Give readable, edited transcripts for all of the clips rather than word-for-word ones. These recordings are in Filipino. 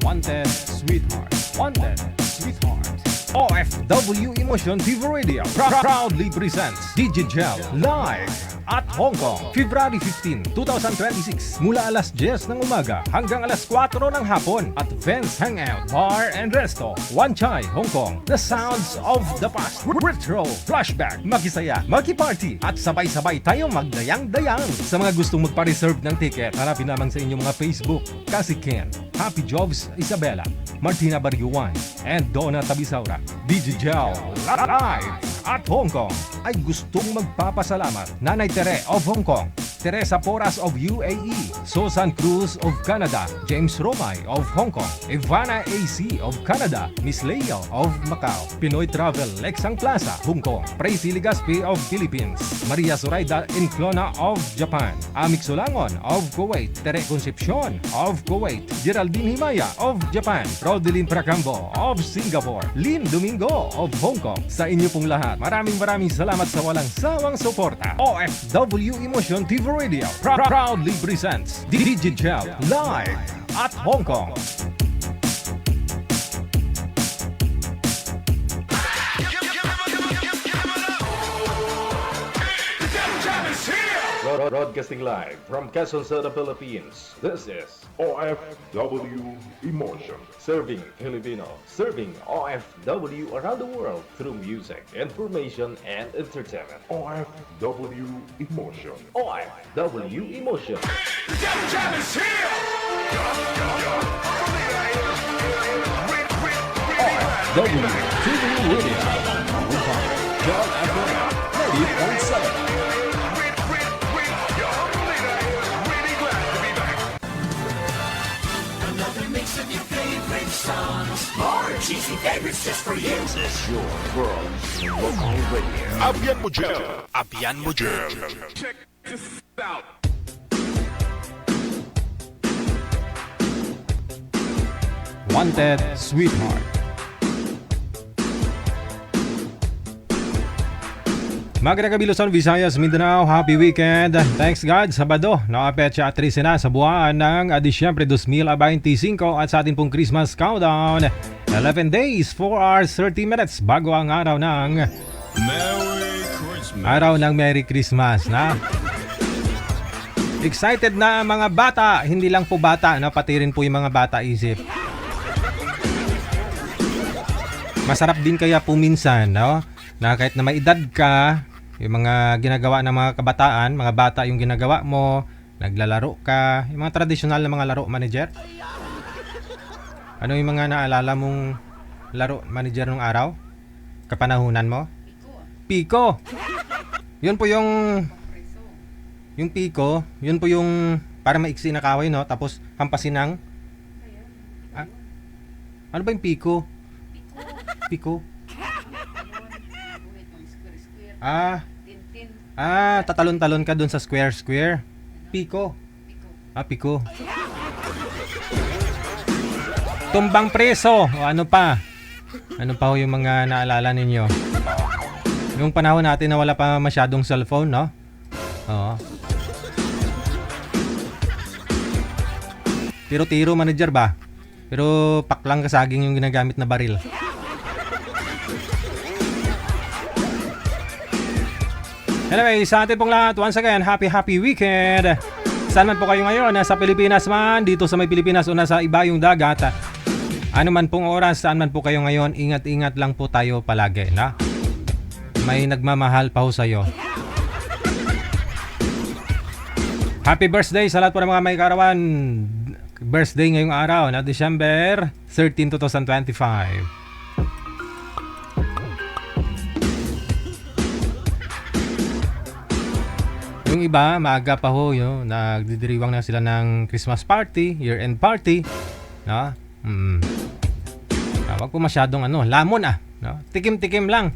Wanted Sweetheart. Wanted Sweetheart. OFW Emotion TV Radio proudly presents Digigel live at Hong Kong, February 15, 2026 mula alas 10 ng umaga hanggang alas 4 ng hapon at Vans Hangout Bar and Resto, Wan Chai, Hong Kong. The sounds of the past, retro, flashback, makisaya, makiparty at sabay-sabay tayong magdayang-dayang. Sa mga gustong magpa-reserve ng ticket, hanapin lamang sa inyong mga Facebook, Kasi Ken, Happy Jobs Isabela, Martina Barriuan, and Donna Tabisaura. Digigel live at Hong Kong ay gustong magpapasalamat Nanay Tere of Hong Kong, Teresa Porras of UAE, Susan Cruz of Canada, James Romay of Hong Kong, Ivana AC of Canada, Miss Leo of Macau, Pinoy Travel Lexang Plaza, Hong Kong, Praisy Ligaspi of Philippines, Maria Zoraida Inclona of Japan, Amik Solangon of Kuwait, Tere Concepcion of Kuwait, Geraldine Himaya of Japan, Rodeline Pracambo of Singapore, Lynn Domingo of Hong Kong. Sa inyo pong lahat, maraming salamat sa walang sawang suporta. OFW Emotion TV Radio proudly presents Digigel live at Hong Kong. Broadcasting live from Quezon City, Philippines. This is OFW Emotion. Serving Filipino, serving OFW around the world through music, information, and entertainment. OFW Emotion. OFW Emotion. OFW TV Radio. John FM 90.7. More cheesy favorites just for you. This is your world local radio. Abyan mo dyan. Abyan mo dyan. Check this out. Wanted Sweetheart. Magandang gabi Luzon, Visayas, Mindanao, happy weekend. Thanks God, Sabado, nakapetsa 13 na sa buwan ng Disyembre 2025 at sa ating pong Christmas countdown. 11 days, 4 hours, 30 minutes bago ang araw ng Merry Christmas na. Excited na mga bata, hindi lang po bata, no? Pati rin po yung mga bata isip. Masarap din kaya po minsan, no? Na kahit na may edad ka, yung mga ginagawa ng mga kabataan, mga bata yung ginagawa mo, naglalaro ka, yung mga tradisyonal na mga laro, manager. Ano yung mga naalala mong laro, manager, nung araw? Kapanahunan mo? Piko. Yun po yung piko, yun po yung para maiksi na kaway, no? Tapos hampasin ng ano ba yung piko? Piko. Tatalon-talon ka dun sa square. Piko. Piko. Tumbang preso. O ano pa? Ano pa ho yung mga naalala ninyo? Yung panahon natin na wala pa masyadong cellphone, no? Oo. Tiro-tiro, manager ba? Pero paklang kasaging yung ginagamit na baril. Anyway, sa atin pong lahat, once again, happy weekend. Saan man po kayo ngayon, nasa Pilipinas man, dito sa may Pilipinas o nasa iba yung dagat. Ano man pong oras, saan man po kayo ngayon, ingat-ingat lang po tayo palagi, na? May nagmamahal pa ho sa'yo. Happy birthday sa lahat po ng mga may karawan. Birthday ngayong araw na December 13, 2025. Yung iba, maaga pa ho, yun, nagdidiriwang na sila ng Christmas party, year-end party, no? Wag po masyadong lamon no? Tikim-tikim lang.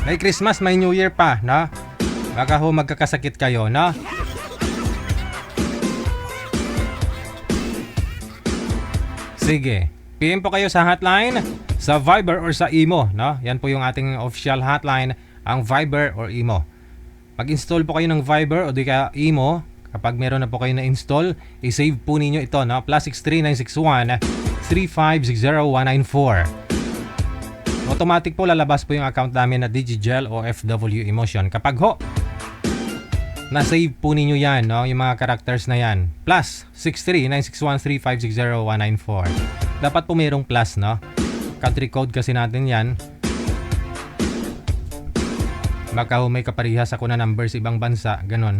May Christmas, may New Year pa, no? Baka ho magkakasakit kayo, no? Sige, PM po kayo sa hotline, sa Viber or sa Imo, no? Yan po yung ating official hotline, ang Viber or Imo. Mag-install po kayo ng Viber o di kaya Imo, Kapag meron na po kayo na-install, i-save po ninyo ito, no? +63 961 3500194. Automatic po lalabas po yung account namin na Digigel o FW Emotion. Kapag ho, na-save po ninyo yan, no? Yung mga characters na yan. +63 961 3500194. Dapat po mayroong plus, no? Country code kasi natin yan. Baka ho may kaparihas ako na number sa ibang bansa, ganon.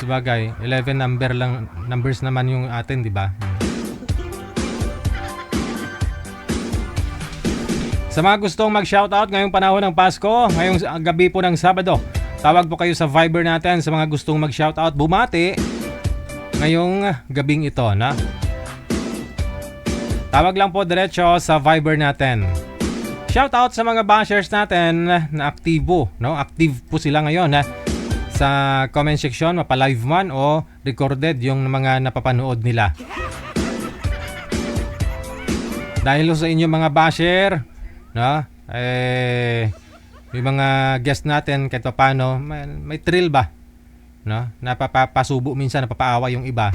Sabagay, 11 numbers naman yung atin, di ba? Sa mga gustong mag-shoutout ngayong panahon ng Pasko, ngayong gabi po ng Sabado, tawag po kayo sa Viber natin sa mga gustong mag-shoutout, bumati ngayong gabing ito, na? Tawag lang po diretso sa Viber natin. Shoutout sa mga bashers natin na aktibo, no? Active po sila ngayon, ha? Sa comment section, mapa-live man o recorded yung mga napapanood nila. Dahil sa inyo mga basher, no? Yung mga guest natin kahit paano, may thrill ba? No? Napapasubo minsan, napapaawa yung iba.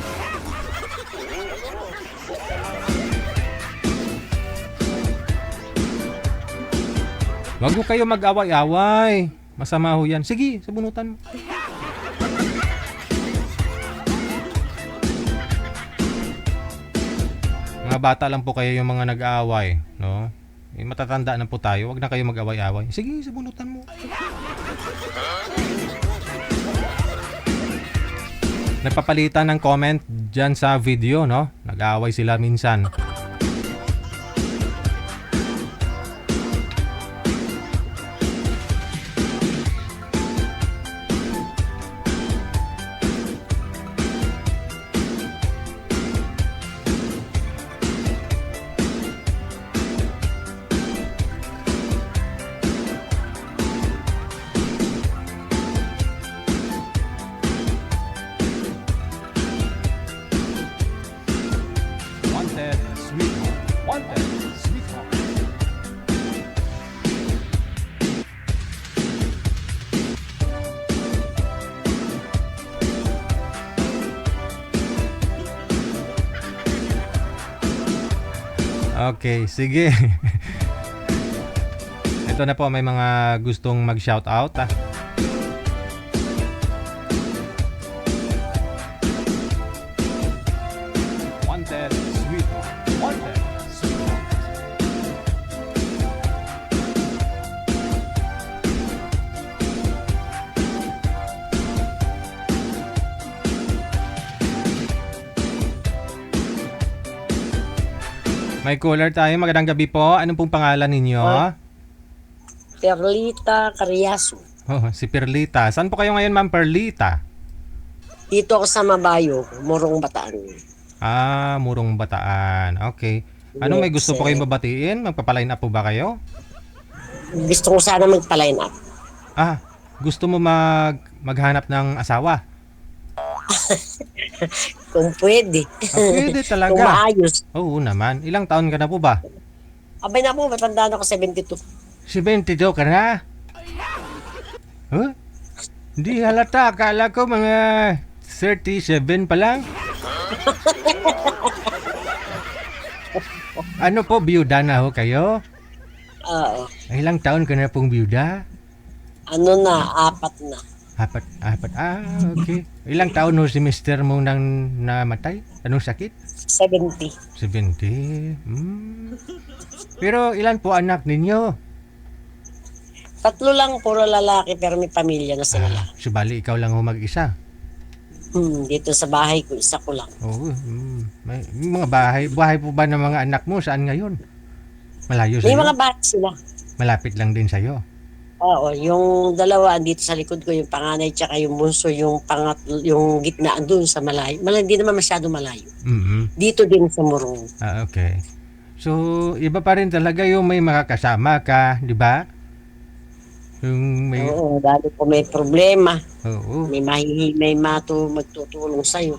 Wag mo kayo mag-away-away. Masama ho yan. Sige, sabunutan mo. Mga bata lang po kayo yung mga nag-aaway, no? Matatanda na po tayo. Wag na kayo mag-away-away. Sige, sabunutan mo. Nagpapalitan ng comment dyan sa video, no? Nag-aaway sila minsan. Okay, sige. Ito na po, may mga gustong mag-shoutout, ah. Wanted, sweet, wanted, sweet. May caller tayo. Magandang gabi po. Anong pong pangalan ninyo? Perlita Carriazo. Oh, si Perlita. Saan po kayo ngayon, Ma'am Perlita? Dito ako sa Mabayo, Morong Bataan. Ah, Murong Bataan. Okay. Ano, may gusto po kayong babatiin? Magpapaline up po ba kayo? Gusto ko sana magpa-line up. Ah, gusto mo maghanap ng asawa? Kung pwede. Ah, pwede talaga. Kung maayos. Oo naman. Ilang taon ka na po ba? Abay na po, matanda na ako 72. 72 ka na? Huh? Hindi halata. Akala ko mga 37 pa lang. Ano po, biyuda na ho kayo? Oo. Ilang taon ka na pong biyuda? Ano na, 4 na. Apat. Ah, okay. Ilang taon ho si mister mo nang namatay? Anong sakit? 70. 70. Pero ilan po anak ninyo? 3 lang, puro lalaki, pero may pamilya na sila. Subali, ikaw lang ho mag-isa. Dito sa bahay ko, isa ko lang. Oo. May mga bahay po ba ng mga anak mo? Saan ngayon? Malayo May sa'yo? mga bata sila. Malapit lang din sa'yo? Oo, yung dalawa dito sa likod ko, yung panganay tsaka yung bunso, yung yung gitna doon sa malayo. Hindi naman masyado malayo. Mm-hmm. Dito din sa Morong. Ah, okay. So, iba pa rin talaga yung may makakasama ka, di ba? Yung may... Oo, dahil po may problema. Oo. May magtutulong sa'yo.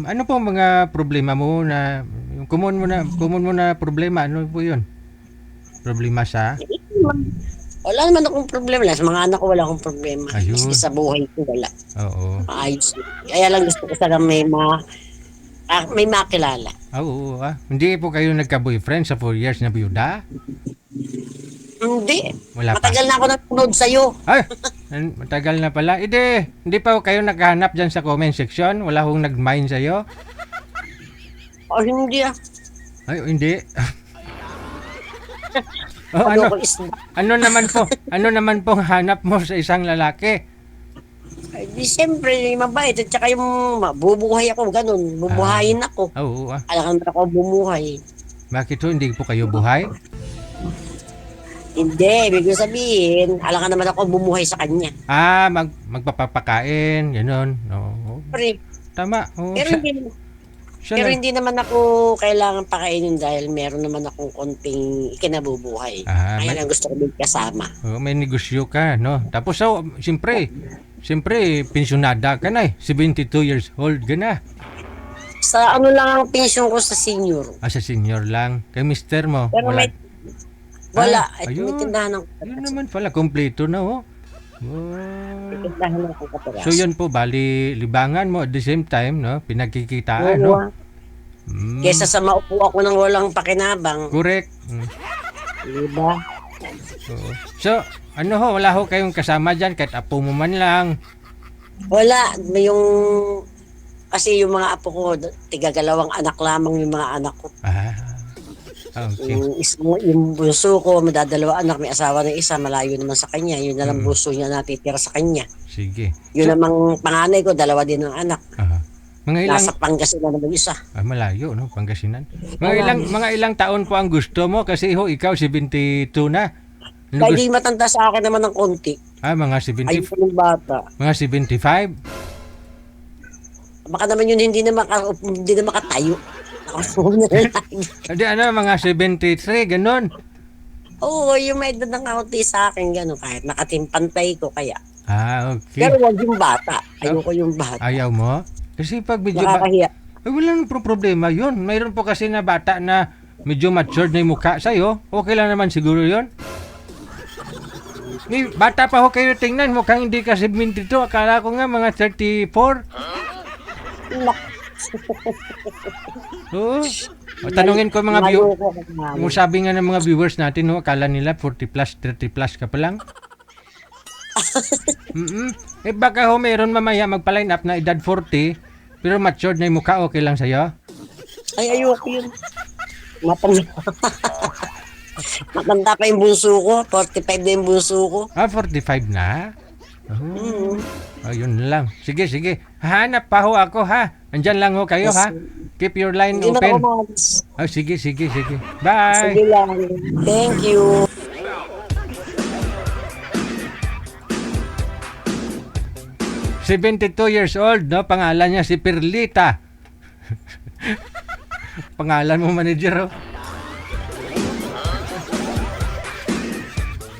Ano po mga problema mo na... Yung common mo na problema, ano po yun? Problema sa... Wala naman akong problema. Sa mga anak ko wala akong problema. Ayun. Maski sa buhay ko wala. Oo. Maayos. Kaya lang gusto ko sana may makilala. Oo. Hindi po kayo nagka-boyfriend sa 4 years na byuda? Hindi. Wala pa. Matagal na ako nanonood sa'yo. Ay, matagal na pala. Hindi pa kayo naghahanap dyan sa comment section? Wala hong nag-mine sa'yo? O hindi ah. Ay, hindi. ano, Ano ko is... ano naman pong hanap mo sa isang lalaki? Ay, di siyempre, mabait. At saka yung bubuhay ako, ganun. Bubuhayin ako. Oo. Alam na ako bumuhay. Bakit ho, hindi po kayo buhay? Hindi, ibig ko sabihin, alam naman ako bumuhay sa kanya. Magpapakain, gano'n. Oo. Pero, Tama. Oo. pero, hindi, Siya pero na- hindi naman ako kailangan pakainin dahil meron naman akong konting ikinabubuhay. Ah, Kaya may- lang gusto ko din kasama. may negosyo ka, no? Tapos, siyempre, pensyonada ka na eh. 72 years old ka na. Sa ano lang ang pensyon ko sa senior. Sa senior lang. Kay mister mo, Pero wala. wala. At Ayun. may tindahan ng Yun naman pala, kompleto na, oh. May Wow. tindahan ng kapatid. So yun po, bali, libangan mo at the same time, no? Pinagkikitaan, no? Mm, Kesa sa maupo ako ng walang pakinabang. correct. Diba? Oo. So, wala ho kayong kasama dyan, kahit apo mo man lang. Wala. Kasi yung mga apo ko, tigagalawang anak lamang yung mga anak ko. Okay. Yung bunso ko, madadalawa anak, may asawa ng isa, malayo naman sa kanya. Yun na lang bunso niya natitira sa kanya. Sige. Yun namang panganay ko, dalawa din ng anak. Mga ilang, Nasa Pangasinan naman isa. malayo, no? Pangasinan. Mga ilang taon po ang gusto mo kasi ho, ikaw 72 na. Ano Kaya gusto- di matanda sa akin naman ng konti. mga Ayun ko ng bata. mga 75. Baka naman yun hindi na makatayo. Ako na lang. Hindi, mga 73, ganun. Oo, yung may edad ng kaunti sa akin, gano'n, kahit nakatimpantay ko kaya. Okay. Pero wag yung bata. Ayoko yung bata. Ayaw mo? Kasi pag medyo Nakakahiya. wala nang problema yun. Mayroon po kasi na bata na medyo matured na yung mukha sa'yo. Okay lang naman siguro yun. May bata pa ho kayo tingnan. Mukhang hindi ka 72. Akala ko nga mga 34. Oo. Tanungin ko mga view. Ayoko kasama. Kung sabi nga ng mga viewers natin, no, akala nila 40 plus, 30 plus ka pa lang. Baka ho meron mamaya magpa-line up na edad 40, pero matured na yung mukha, okay lang sa'yo? Ay, ayoko yun. Matanda. Matanda pa yung bunso ko. 45 na yung bunso ko. 45 na? Ayun lang. Sige. Hanap pa ho ako, ha? Andyan lang ho kayo, ha? Keep your line Hindi na ako open. maalis. Sige. Bye! Sige lang. Thank you. '72 years old, no? Pangalan niya si Perlita. Pangalan mo, manager, oh.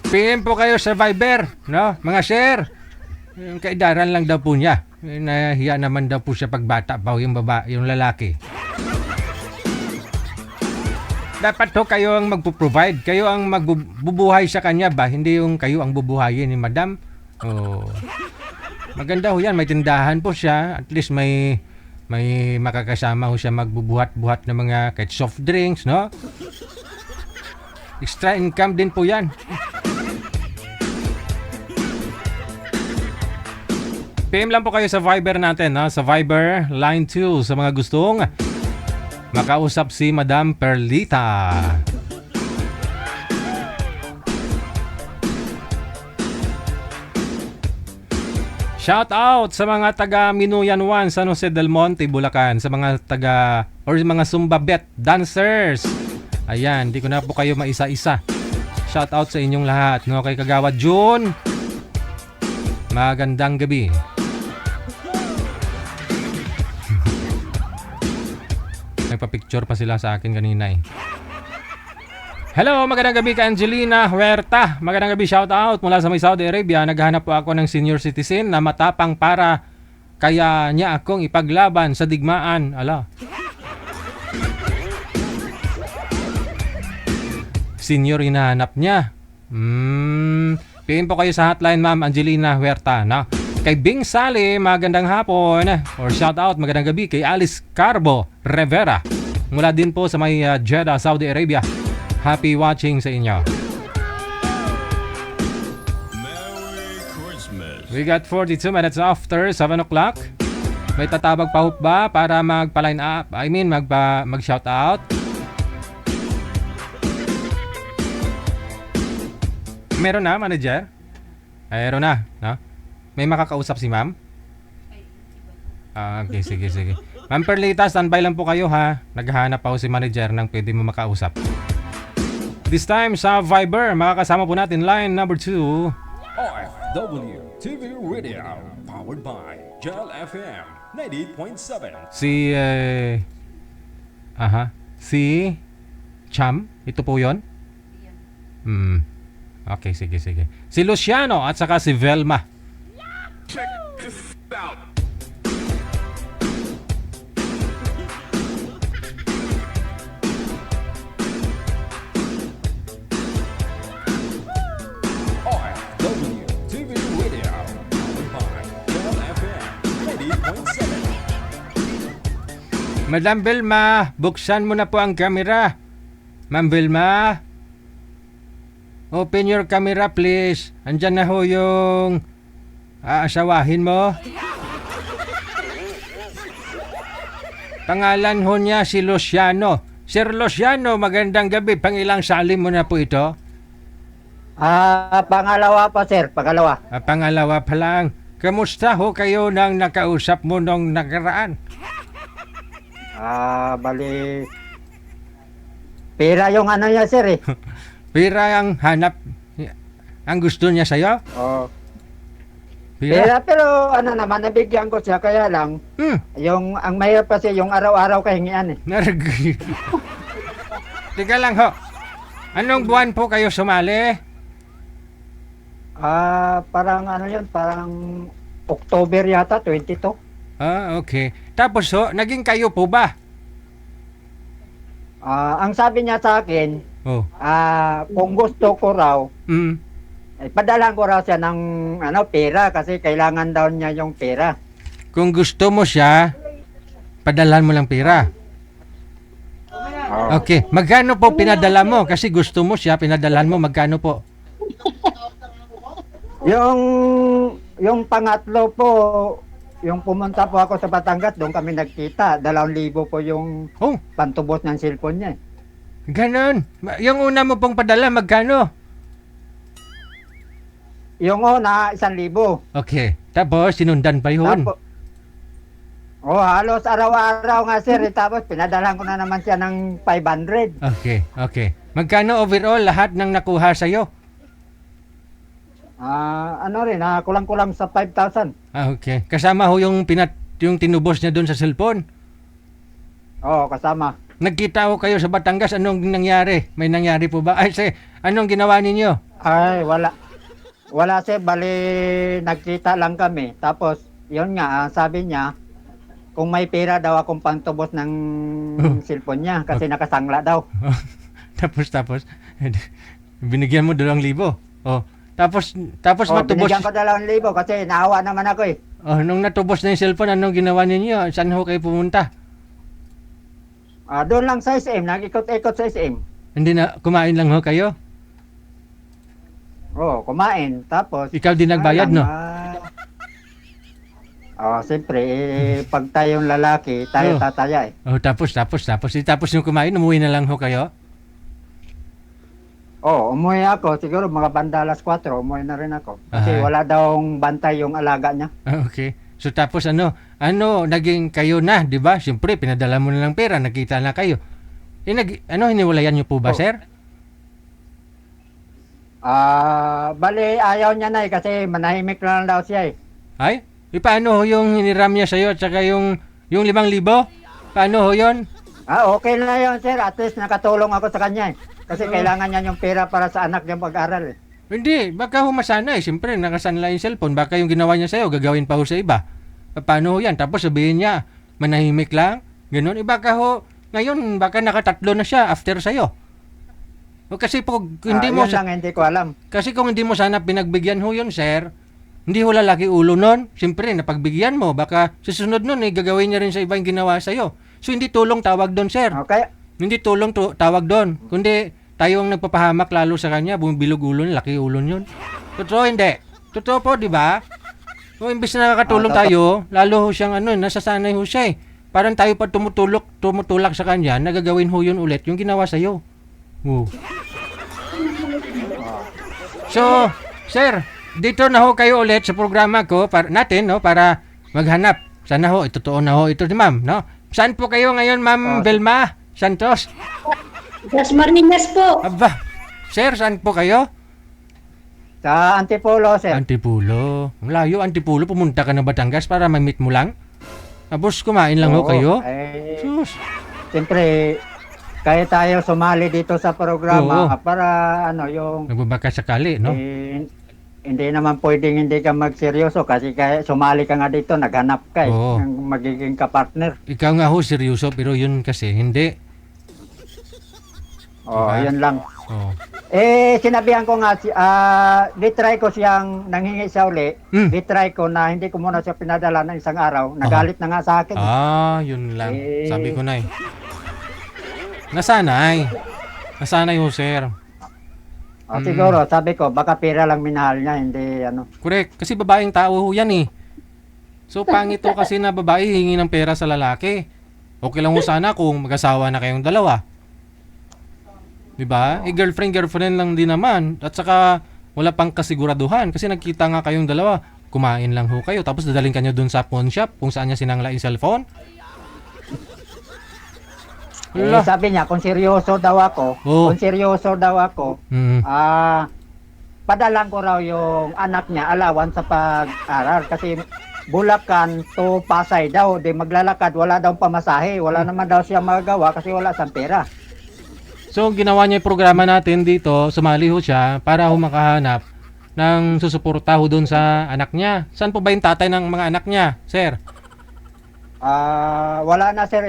PM po kayo sa Viber, no? Mga sir. Yung kaidaran lang daw po niya. Nahiya naman daw po siya pagbata pa yung yung lalaki. Dapat ho kayo ang magpo-provide. Kayo ang magbubuhay sa kanya ba? Hindi yung kayo ang bubuhayin ni madam. Oh. Maganda ho yan. May tindahan po siya. At least may makakasama ho siya magbubuhat-buhat ng mga kahit soft drinks, no? Extra income din po yan. PM lang po kayo sa Viber natin, no? Sa Viber line 2 sa mga gustong makausap si Madam Perlita. Shout out sa mga taga Minuyan 1, San Jose del Monte, Bulacan, sa mga mga Zumba Bet dancers. Ayan, di ko na po kayo maisa-isa. Shout out sa inyong lahat, no? Kay Kagawad June. Magandang gabi. Nagpa-picture pa sila sa akin kanina eh. Hello, magandang gabi ka Angelina Huerta. Magandang gabi, shout out mula sa may Saudi Arabia. Naghahanap po ako ng senior citizen na matapang para kaya niya akong ipaglaban sa digmaan. Ala. Senior hinahanap niya. PM po kayo sa hotline, Ma'am Angelina Huerta, no? Kay Bing Sally, magandang hapon. Or shout out, magandang gabi kay Alice Carbo Rivera. Mula din po sa may Jeddah, Saudi Arabia. Happy watching sa inyo. Merry Christmas. We got 42 minutes after 7 o'clock. May tatabag pa ba para magpa-line up? Mag-shout out? Meron na, manager? Meron na, no? May makakausap si ma'am? Okay, sige. Ma'am Perlita, standby lang po kayo ha. Naghahanap pa si manager ng pwede mo makausap. This time sa Viber, makakasama po natin line number 2. OFW TV Radio, powered by Gel FM 98.7. Si Cham, ito po yon. Okay, sige. Si Luciano at saka si Velma. Check this out. OFW TV Radio, powered by Gel FM 98.7. Madam Velma, buksan mo na po ang camera. Ma'am Velma, open your camera please. Andyan na ho yung aasawahin mo. Pangalan ho niya si Luciano. Sir Luciano, magandang gabi. Pangilang salim mo na po ito? Pangalawa pa sir, pangalawa. Pangalawa pa lang. Kamusta ho kayo nang nakausap mo nung nakaraan? Bali. Pera yung ano niya sir eh. Pira ang hanap, ang gusto niya sa'yo? Oh. Pira? Pera pero ano naman, nabigyan ko siya kaya lang. Yung, ang mahirap kasi yung araw-araw kahingian eh. Teka lang ho. Anong buwan po kayo sumali? Parang ano yun, parang October yata, 22. Okay. Tapos ho, naging kayo po ba? Ang sabi niya sa akin, kung gusto ko raw, padalan ko raw siya ng pera kasi kailangan daw niya yung pera. Kung gusto mo siya, padalan mo lang pera. Okay. Magkano po pinadala mo? Kasi gusto mo siya, pinadalan mo. Magkano po? Yung pangatlo po, yung pumunta po ako sa Batangas, doon kami nagkita. 2,000 po yung pantubos ng cellphone niya. Ganon. Yung una mo pong padala, magkano? Yung una, 1,000. Okay. Tapos, sinundan pa yun. Halos araw-araw nga sir. Tapos, pinadalan ko na naman siya ng 500. Okay. Magkano overall lahat ng nakuha sa'yo? Kulang-kulang sa 5,000. Okay. Kasama ho yung tinubos niya doon sa cellphone? Oo, kasama. Nagkita ho kayo sa Batangas, anong nangyari? May nangyari po ba? Anong ginawa ninyo? Ay, wala. Wala sir, bali nagkita lang kami. Tapos, yun nga, sabi niya, kung may pera daw akong pantubos ng cellphone niya kasi nakasangla daw. Tapos, binigyan mo 2,000. Tapos matubos. Binigyan ko 2,000 kasi naawa naman ako eh. Nung natubos na yung cellphone, anong ginawa ninyo? Saan ho kayo pumunta? Doon lang sa SM, nag-ikot-ikot sa SM. Hindi na, kumain lang ho kayo? Kumain. Tapos, ikaw din nagbayad, no? Siyempre, pag tayong lalaki, tayo tataya eh. Tapos yung kumain, umuwi na lang ho kayo? Umuwi ako. Siguro mga banda alas 4, umuwi na rin ako. Kasi wala daw bantay yung alaga niya. Okay. So tapos naging kayo na, di ba? Siyempre, pinadala mo na ng pera, nakita na kayo. Hiniwalayan niyo po ba, sir? Bali, ayaw niya na eh, kasi manahimik na lang daw siya eh. Ay? Paano ho yung hiniram niya sa'yo at saka yung 5,000? Paano ho yun? Okay na yun, sir. At least nakatulong ako sa kanya eh. Kasi kailangan niya yung pera para sa anak niya pag-aral eh. Hindi, baka humasana eh. Siyempre, nakasanla yung cellphone. Baka yung ginawa niya sa'yo, gagawin pa ho sa iba. Paano ho yan? Tapos sabihin niya, manahimik lang. Ganun. Baka ho, ngayon, baka nakatatlo na siya after sa'yo. O kasi po, hindi mo, Yun lang hindi ko alam. kasi kung hindi mo sana pinagbigyan ho yun, sir, hindi ho lalaki ulo nun. Siyempre, napagbigyan mo, baka susunod nun, gagawin niya rin sa iba yung ginawa sa'yo. So, hindi tulong tawag doon, sir. Okay. Hindi tulong tawag doon. Kundi, tayo ang nagpapahamak lalo sa kanya, bumibilog ulo niya, laki ulo yun. Totoo, hindi. Totoo po, di ba? O, imbes na nakakatulong tayo, lalo ho siyang nasasanay ho siya eh. Parang tayo pa tumutulak sa kanya, nagagawin ho yun ulit, yung ginawa sa'yo. Oh. So, sir, dito na ho kayo ulit sa programa ko natin, no, para maghanap. Sana ho, totoo na ho ito ni ma'am, no? Saan po kayo ngayon, Ma'am Velma Santos? Las Marinas po. Aba, sir, saan po kayo? Sa Antipolo, sir. Antipulo. Ang layo, Antipulo. Pumunta ka na Batangas para ma-meet mo lang? Tapos kumain lang ho Oo, kayo? Eh, Sus. siyempre, kaya tayo sumali dito sa programa para yung Nagbabaka sakali, no? hindi naman pwedeng hindi ka magseryoso kasi kaya sumali ka nga dito, naghanap ka Oo. ng magiging kapartner. Ikaw nga ho, seryoso, pero yun kasi, hindi. Oh, Diba? yun lang. Oh. Sinabihan ko nga, ditry ko siyang nanghingi siya uli. Ditry ko na hindi ko muna siya pinadala ng isang araw. Nagalit na nga sa akin. Yun lang. Eh. Sabi ko na eh. Nasanay. Nasanay ho, sir. Siguro, sabi ko, baka pera lang minahal niya, hindi Correct. Kasi babaeng tao ho yan eh. So, pangit ho kasi na babae hingi ng pera sa lalaki. Okay lang ho sana kung mag-asawa na kayong dalawa. Diba? Girlfriend lang din naman. At saka, wala pang kasiguraduhan. Kasi nagkita nga kayong dalawa. Kumain lang ho kayo. Tapos dadaling kanyo dun sa pawn shop kung saan niya sinangla yung cellphone. Wala. sabi niya, kung seryoso daw ako, Mm. padalang ko raw yung anak niya alawan sa pag-aral. Kasi Bulacan to Pasay daw, di maglalakad, wala daw pamasahe. Wala naman daw siya magagawa kasi wala siyang pera. So, ginawa niya yung programa natin dito, sumali ho siya para ho makahanap ng susuporta ho doon sa anak niya. Saan po ba yung tatay ng mga anak niya, sir? Wala na sir,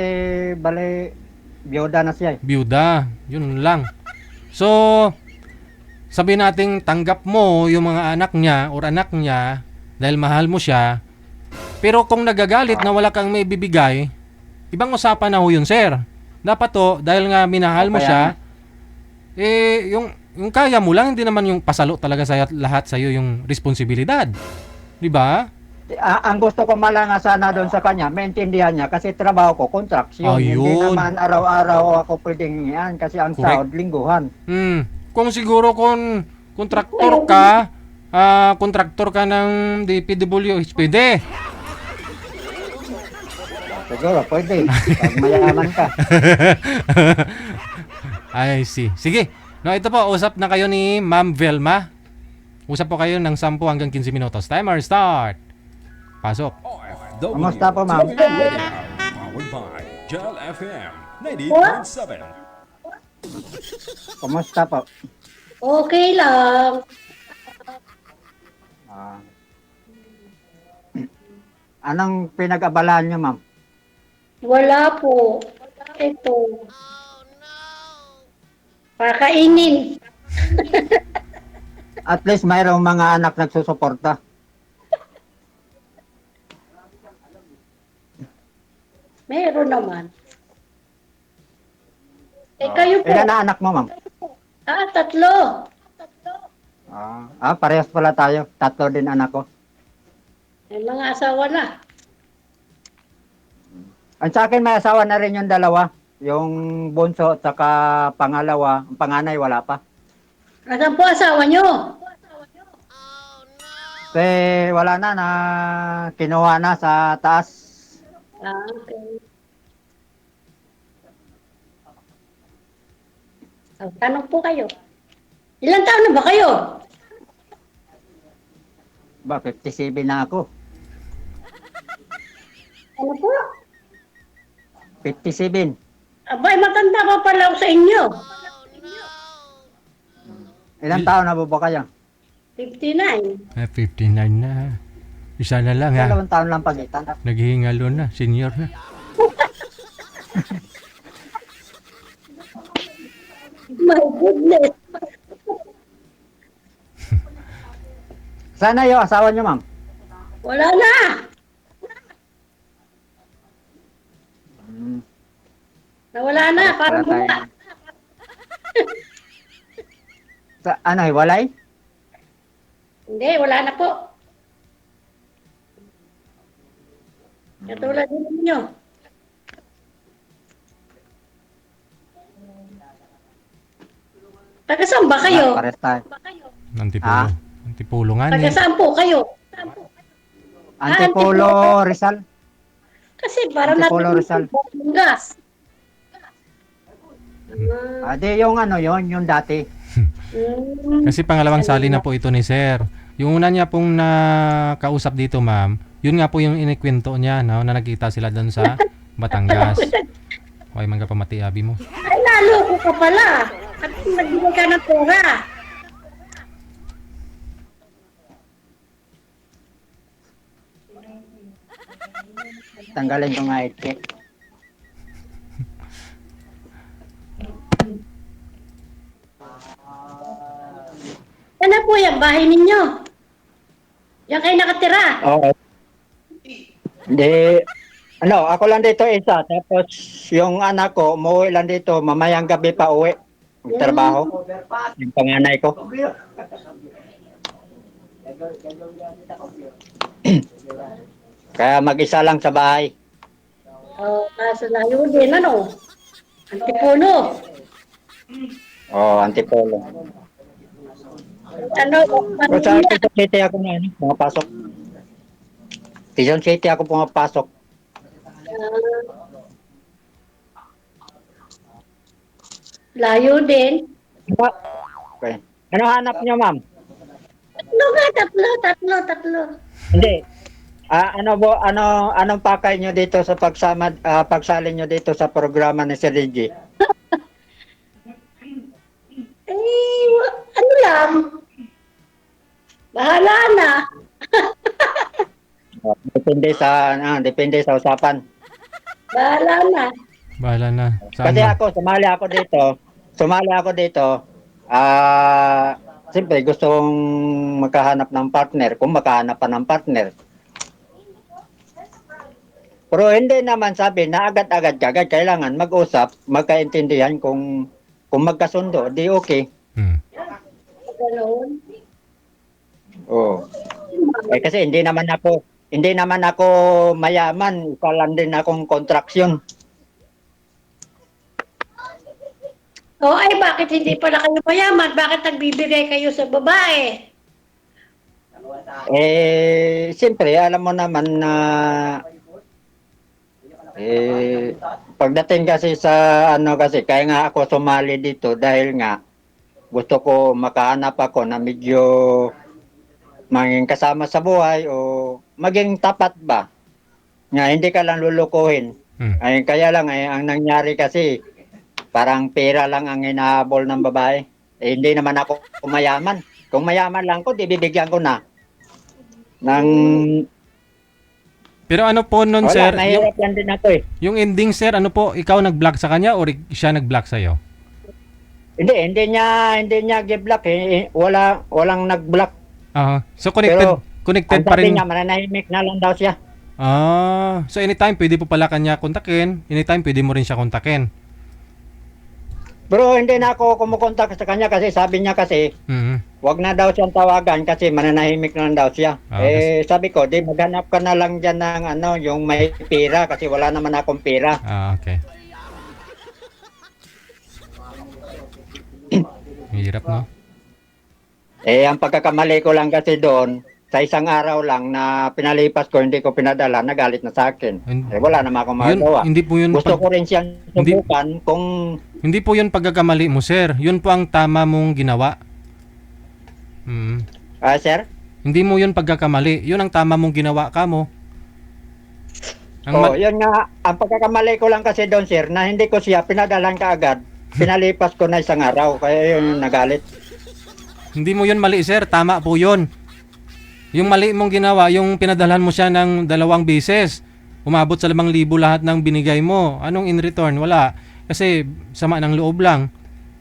bale, biyuda na siya. Byuda, yun lang. So, sabi nating tanggap mo yung mga anak niya or anak niya dahil mahal mo siya. Pero kung nagagalit na wala kang may bibigay, ibang usapan na ho yun, sir. Dapat to, dahil nga minahal mo siya, yung kaya mo lang, hindi naman yung pasalo talaga sa lahat sa'yo yung responsibilidad. Di ba? Ang gusto ko malanga sana doon sa kanya, maintindihan niya kasi trabaho ko, contraction. Hindi Ayun. naman araw-araw ako pwedeng yan kasi ang Correct. sahod lingguhan. Kung siguro kung kontraktor ka ng DPWH, pwede. Siguro, pwede. Pag mayaman ka. I see. Sige. No, ito po, usap na kayo ni Ma'am Velma. Usap po kayo ng 10 hanggang 15 minutos. Timer start. Pasok. OFW Kamusta po, ma'am? Radio, powered by Gel FM 90.7. Kumusta po? Okay lang. Anong pinag-abalaan niyo, ma'am? Wala po. Ito. Pakainin. At least mayroong mga anak nagsusuporta. Meron naman. Kayo po. Ilan na anak mo, ma'am? 3. Parehas pala tayo. 3 din anak ko. May mga asawa na. Ang sa akin may asawa na rin yung 2. Yung bunso at saka pangalawa. Ang panganay wala pa. Asan po asawa nyo? Wala na kinuha na sa taas. Okay. Tanong po kayo. Ilang taon na ba kayo? 57 na ako. Ano po? 57. Abay, matanda pa pala ako sa inyo. Ilang taon na ba kayo? 59. 59 na. Isa na lang ha. 2 taon lang pagitan. Naghihingalo na. Senior na. My goodness. Sana yung asawa niyo, ma'am? Wala na. Hmm. Nawala na. Parang Wala wala. tayo. Ano, hiwalay? Hindi, wala na po. Katulad din ninyo. Taga saan ba kayo? Pares tayo. Antipolo. Ah? Antipolo nga Taga ni. saan po kayo? Antipolo, Rizal. Kasi parang Antipolo, Rizal. gas. Di yung ano yon, yung dati. Kasi pangalawang sali na po ito ni Sir. Yung una niya pong nakausap dito, ma'am, yun nga po yung inikwento niya, no, na nagkita sila doon sa Batangas. Okay, mangga pamati abi mo. Ay, lalo ko ka pala. At nagbigay ka ng pera. Tanggalin ko nga ito. Ano po yung bahay ninyo? Yan kayo nakatira. Oo. Hindi, ano, ako lang dito isa. Tapos yung anak ko, umuwi lang dito. Mamayang gabi pa uwi. Trabaho. Yung panganay ko. Kaya mag-isa lang sa bahay. Kaso layo din, ano? Antipolo. Antipolo. Ano? Pero sa Quezon City ako na, pumapasok. Quezon City ako pumapasok. Layo din. Okay. Ano hanap niyo, ma'am? Tatlo. Hindi. Anong pakay niyo dito sa pagsali niyo dito sa programa ni Sir Reggie? Ano lang? Bahala na. Depende sa usapan. Bahala na. Bahala na. Saan Kasi ba? ako sumali ako dito. Siyempre gustong makahanap ng partner, kung makahanap pa ng partner. Pero hindi naman sabi na agad-agad kagad kailangan mag-usap, magkaintindihan kung magkasundo, di okay. Ganoon. Oh. Kasi hindi naman ako mayaman, isa lang din akong kontraksyon. Ay bakit hindi pala kayo mayaman? Bakit nagbibigay kayo sa babae? Siyempre, alam mo naman na pagdating kasi sa kasi kaya nga ako sumali dito dahil nga gusto ko makahanap ako na medyo maging kasama sa buhay o maging tapat ba nga hindi ka lang lulukuhin. Kaya lang ang nangyari kasi parang pera lang ang hinahabol ng babae. Hindi naman ako mayaman. Kung mayaman lang ko, di bibigyan ko na ng Pero ano po nun, sir? Mahirap lang din ako Yung ending, sir, ano po, ikaw nag-block sa kanya or siya nag-block sa'yo? Hindi niya gi-block walang nag-block. So connected Ang pa sabi rin. niya, mananahimik na lang daw siya. So anytime pwede po pala kanya kontakin, anytime pwede mo rin siya kontakin. Pero hindi na ako kumukontak sa kanya kasi sabi niya kasi, wag na daw siyang tawagan kasi mananahimik na lang daw siya. Sabi ko, di maghanap ka na lang dyan ng yung may pera kasi wala naman akong pera. Okay. Hirap, no? Ang pagkakamali ko lang kasi doon, sa isang araw lang na pinalipas ko, hindi ko pinadala, nagalit na sa akin. Wala naman akong magagawa. Hindi po yun Gusto ko rin siyang subukan kung... Hindi po yun pagkakamali mo, sir. Yun po ang tama mong ginawa. Sir? Hindi mo yun pagkakamali. Yun ang tama mong ginawa ka mo. Yun nga. Ang pagkakamali ko lang kasi doon, sir, na hindi ko siya pinadalan kaagad. Pinalipas ko na isang araw, kaya yun nagalit. Hindi mo yun mali, sir. Tama po yun. Yung mali mong ginawa, yung pinadalhan mo siya ng 2 beses. Umabot sa 5,000 lahat ng binigay mo. Anong in return? Wala. Kasi sama ng loob lang.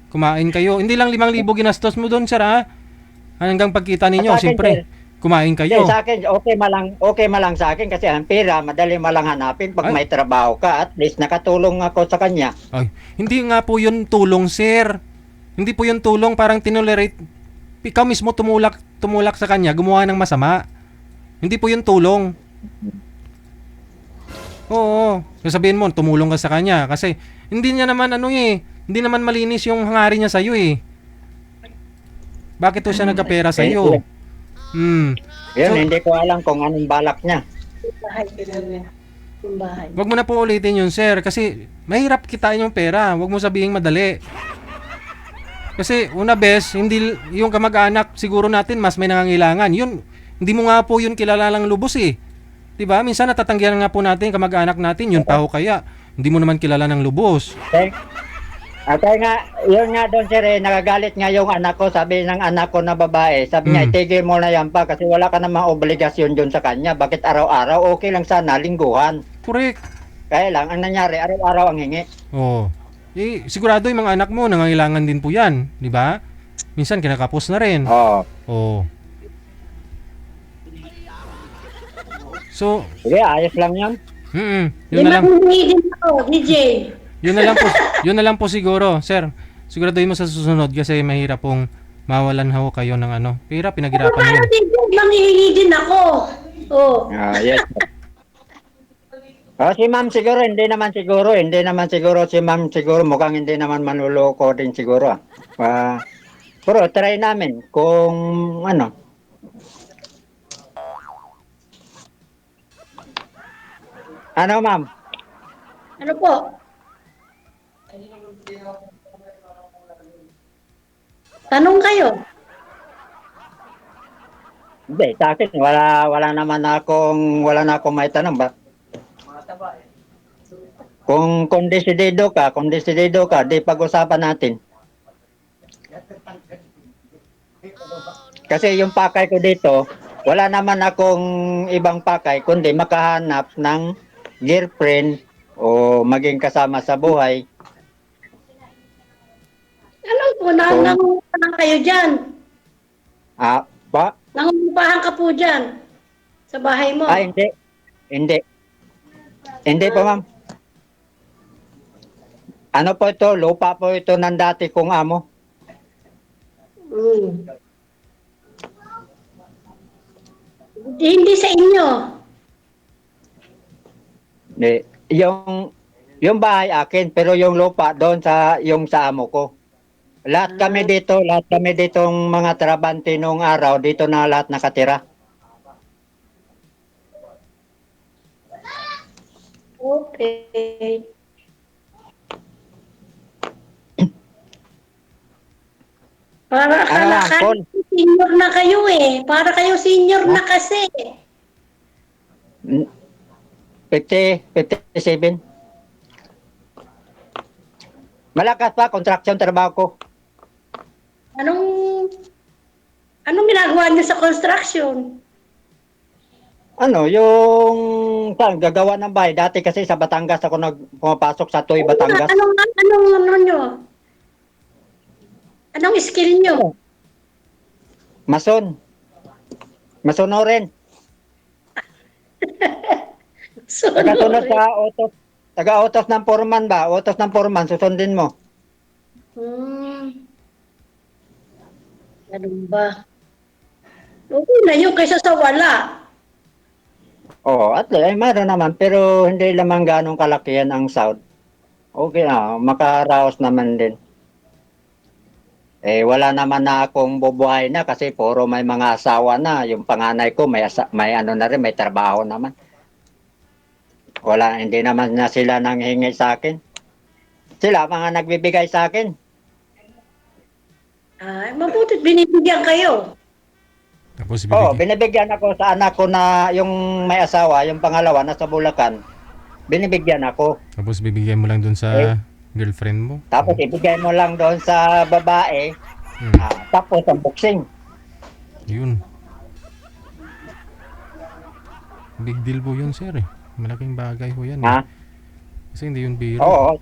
Kumain kayo. Hindi lang 5,000 ginastos mo doon, sir, ha? Hanggang pagkita ninyo, Sa akin, siyempre, kumain kayo. Sa akin, okay malang sa akin kasi ang pera, madali malang hanapin pag Ay. may trabaho ka. At least nakatulong ako sa kanya. Ay, hindi nga po yun tulong, sir. Hindi po yun tulong, parang tinolerate. Ikaw mismo tumulak sa kanya, gumawa ng masama. Hindi po yun tulong. Oo, sasabihin mo, tumulong ka sa kanya. Kasi, hindi niya naman hindi naman malinis yung hangarin niya sa'yo eh. Bakit to siya nagkapera sa'yo? Yun, So- hindi ko alam kung anong balak niya. Bahay. Yung bahay. Wag mo na po ulitin yun, sir. Kasi, mahirap kitain yung pera. Wag mo sabihing madali. Kasi, una bes, hindi yung kamag-anak siguro natin mas may nangangailangan. Yun, hindi mo nga po yun kilala lang lubos eh. 'Di ba? Minsan natatanggihan nga po natin kamag-anak natin, yun pa ho kaya. Hindi mo naman kilala ng lubos. At nga, yun nga doon sir, nagagalit nga yung anak ko, sabi ng anak ko na babae, sabi niya, itigil mo na yan pa kasi wala ka namang obligasyon doon sa kanya. Bakit araw-araw? Okay lang sana, lingguhan. Correct. Kaya lang, ang nangyari, araw-araw ang hingi. Oo. Eh, sigurado yung mga anak mo nangangailangan din po yan. 'Di ba? Minsan kinakapos na rin. Oo. Oo. So, Sige, ayos lang yan. yun na lang. Hindi din ako, DJ. Yun na lang po siguro, sir. Siguraduhin mo sa susunod kasi mahirap pong mawalan ho kayo ng pera, pinaghirapan Paano yun. din po, manghihingi din ako. Oh. Yes. Si ma'am siguro, hindi naman siguro si ma'am siguro, mukhang hindi naman manluloko din siguro. Pero try namin kung ano. Ano ma'am? Ano po? Tanong kayo. Hindi, sa akin wala na akong may tanong ba? Kung desidido ka, di pag-usapan natin. Kasi yung pakay ko dito, wala naman akong ibang pakay kundi makahanap ng girlfriend o maging kasama sa buhay. Alam po, nangungupahan kayo dyan. Ba? Nangungupahan ka po dyan. Sa bahay mo. Hindi. Hindi po, ma'am. Ano po ito? Lupa po ito ng dati kong amo. Hindi sa inyo. Hindi. Yung bahay akin, pero yung lupa doon sa amo ko. Lahat kami ditong mga trabante nung araw, dito na lahat nakatira. Okay. Para akala Ah, Paul. senior na kayo eh. Para kayo senior na kasi. 57. Malakas pa, construction trabaho ko. Anong ginagawa niyo sa construction? Yung gagawa ng bahay. Dati kasi sa Batangas ako pumapasok sa Tuy, Batangas. Anong skill niyo? Mason. Masonorin. Tagasunod sa autos. Taga-autos ng foreman ba? Autos ng foreman, susundin mo. Ganun ba? Okay na yun kaysa sa wala. Oo, at mayroon naman. Pero hindi lamang ganong kalakihan ang South. Okay na, makaraos naman din. Wala naman na akong bubuhay na kasi puro may mga asawa na. Yung panganay ko may may trabaho naman. Hindi naman na sila nanghingi sa akin. Sila mga nagbibigay sa akin. Ay, mabutit binibigyan kayo. Tapos Binibigyan ako sa anak ko na yung may asawa, yung pangalawa nasa Bulacan. Binibigyan ako. Tapos bibigyan mo lang dun sa girlfriend mo. Tapos ibigay mo lang doon sa babae. Tapos ang boxing. Yun. Big deal po yun, sir. Malaking bagay po yan. Ha? Kasi hindi yun biro. Oo,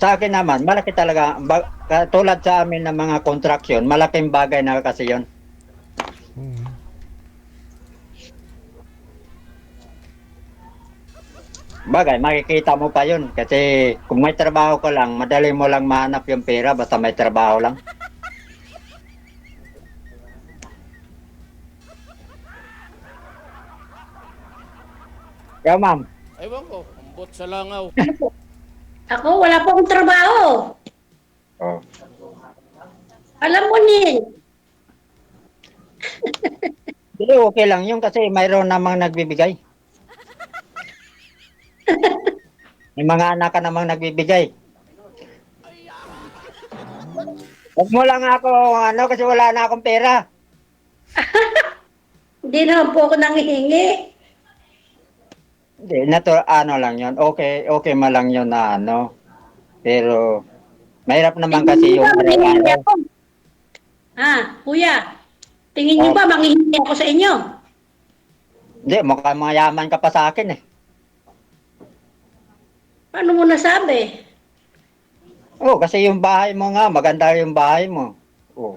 sa akin naman, malaki talaga. katulad sa amin ng mga construction, malaking bagay na kasi yon. Oo. Bagay, makikita mo pa yun. Kasi kung may trabaho ka lang, madali mo lang mahanap yung pera basta may trabaho lang. Kaya ma'am, Ewan ko, ambot sa langaw. Ako, wala pa akong trabaho. oh, Alam mo ni, di, okay lang yun kasi mayroon namang nagbibigay. May mga anak ka namang nagbibigay. Huwag mo lang ako, kasi wala na akong pera. hindi naman po ako nangihingi. Hindi, lang yun. Okay lang yun na Pero, mahirap naman kasi yung Manghihingi araw-araw. ako. Kuya, tingin niyo ba manghihingi ako sa inyo? Hindi, mukhang mayaman ka pa sa akin eh. Paano mo nasabi? Oh, kasi yung bahay mo nga, maganda yung bahay mo. Oh.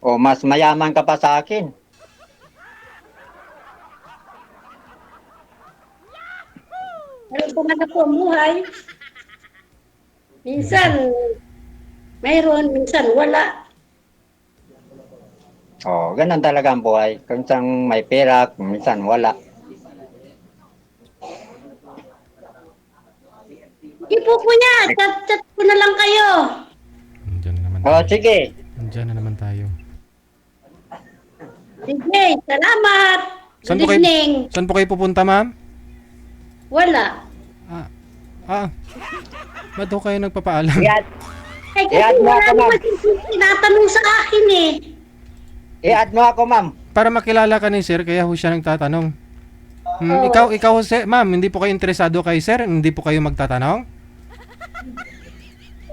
Oh, mas mayaman ka pa sa akin. Alam ko na po ang buhay. Minsan, mayroon, minsan wala. Oh, ganun talaga ang buhay. Kung saan may pera, kung minsan wala. Hindi po kuya, chat ko na lang kayo. Nandiyan na naman Oh, tayo. sige. Nandiyan na naman tayo. Sige, salamat. Saan Good po kayo, evening. saan po kayo pupunta, ma'am? Wala. Ba't ho kayo nagpapaalam? I-add, Kasi I-add mo wala ako, ma'am. naman tinatanong sa akin eh. I-add mo ako, ma'am. Para makilala ka ni sir, kaya ho siya nagtatanong. Oo. Ikaw Jose, ma'am, hindi po kayo interesado kay sir? Hindi po kayo magtatanong?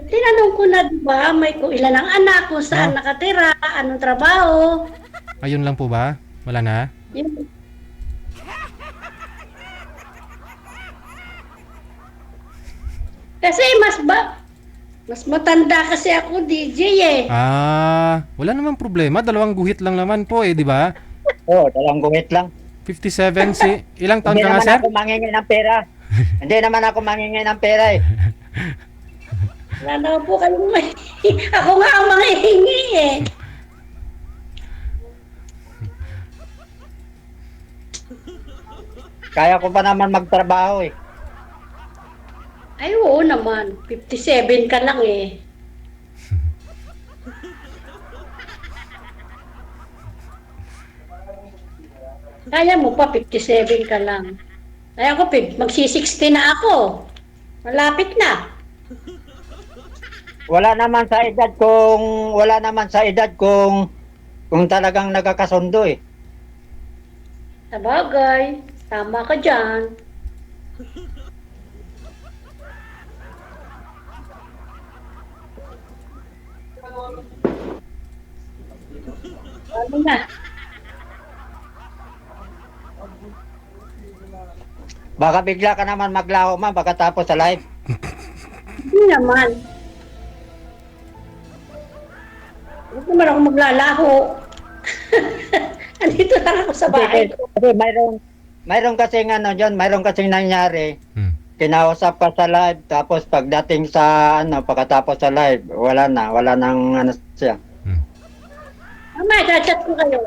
Tinanong ko na, di ba, may kung ilan ang anak, kung saan nakatira, anong trabaho. Ayun lang po ba? Wala na? Yun. Kasi mas matanda kasi ako, DJ eh. Wala namang problema. 2 guhit lang naman po di ba? Oh, dalang guhit lang. 57 si... Ilang taon Hindi ka nga, naman sir? ako mangingi ng pera. Hindi naman ako mangingi ng pera eh. Wala naman po kayong may... Ako nga ang manghihingi eh. Kaya ko pa naman magtrabaho eh. Ay, oo naman. 57 ka lang eh. Kaya mo pa, 57 ka lang. Kaya ko, magsi-60 na ako. Malapit na. Wala naman sa edad kung talagang nagkakasundo eh. Sabagay, tama ka dyan. Ano na? Baka bigla ka naman maglaho man pagkatapos sa live. Hindi naman. Huwag naman ako maglalaho. Andito lang ako sa bahay. Kasi mayroon kasing mayroon kasing nangyari. Kinausap ka sa live tapos pagdating sa pagkatapos sa live, wala nang siya. Mama, chat ko kayo.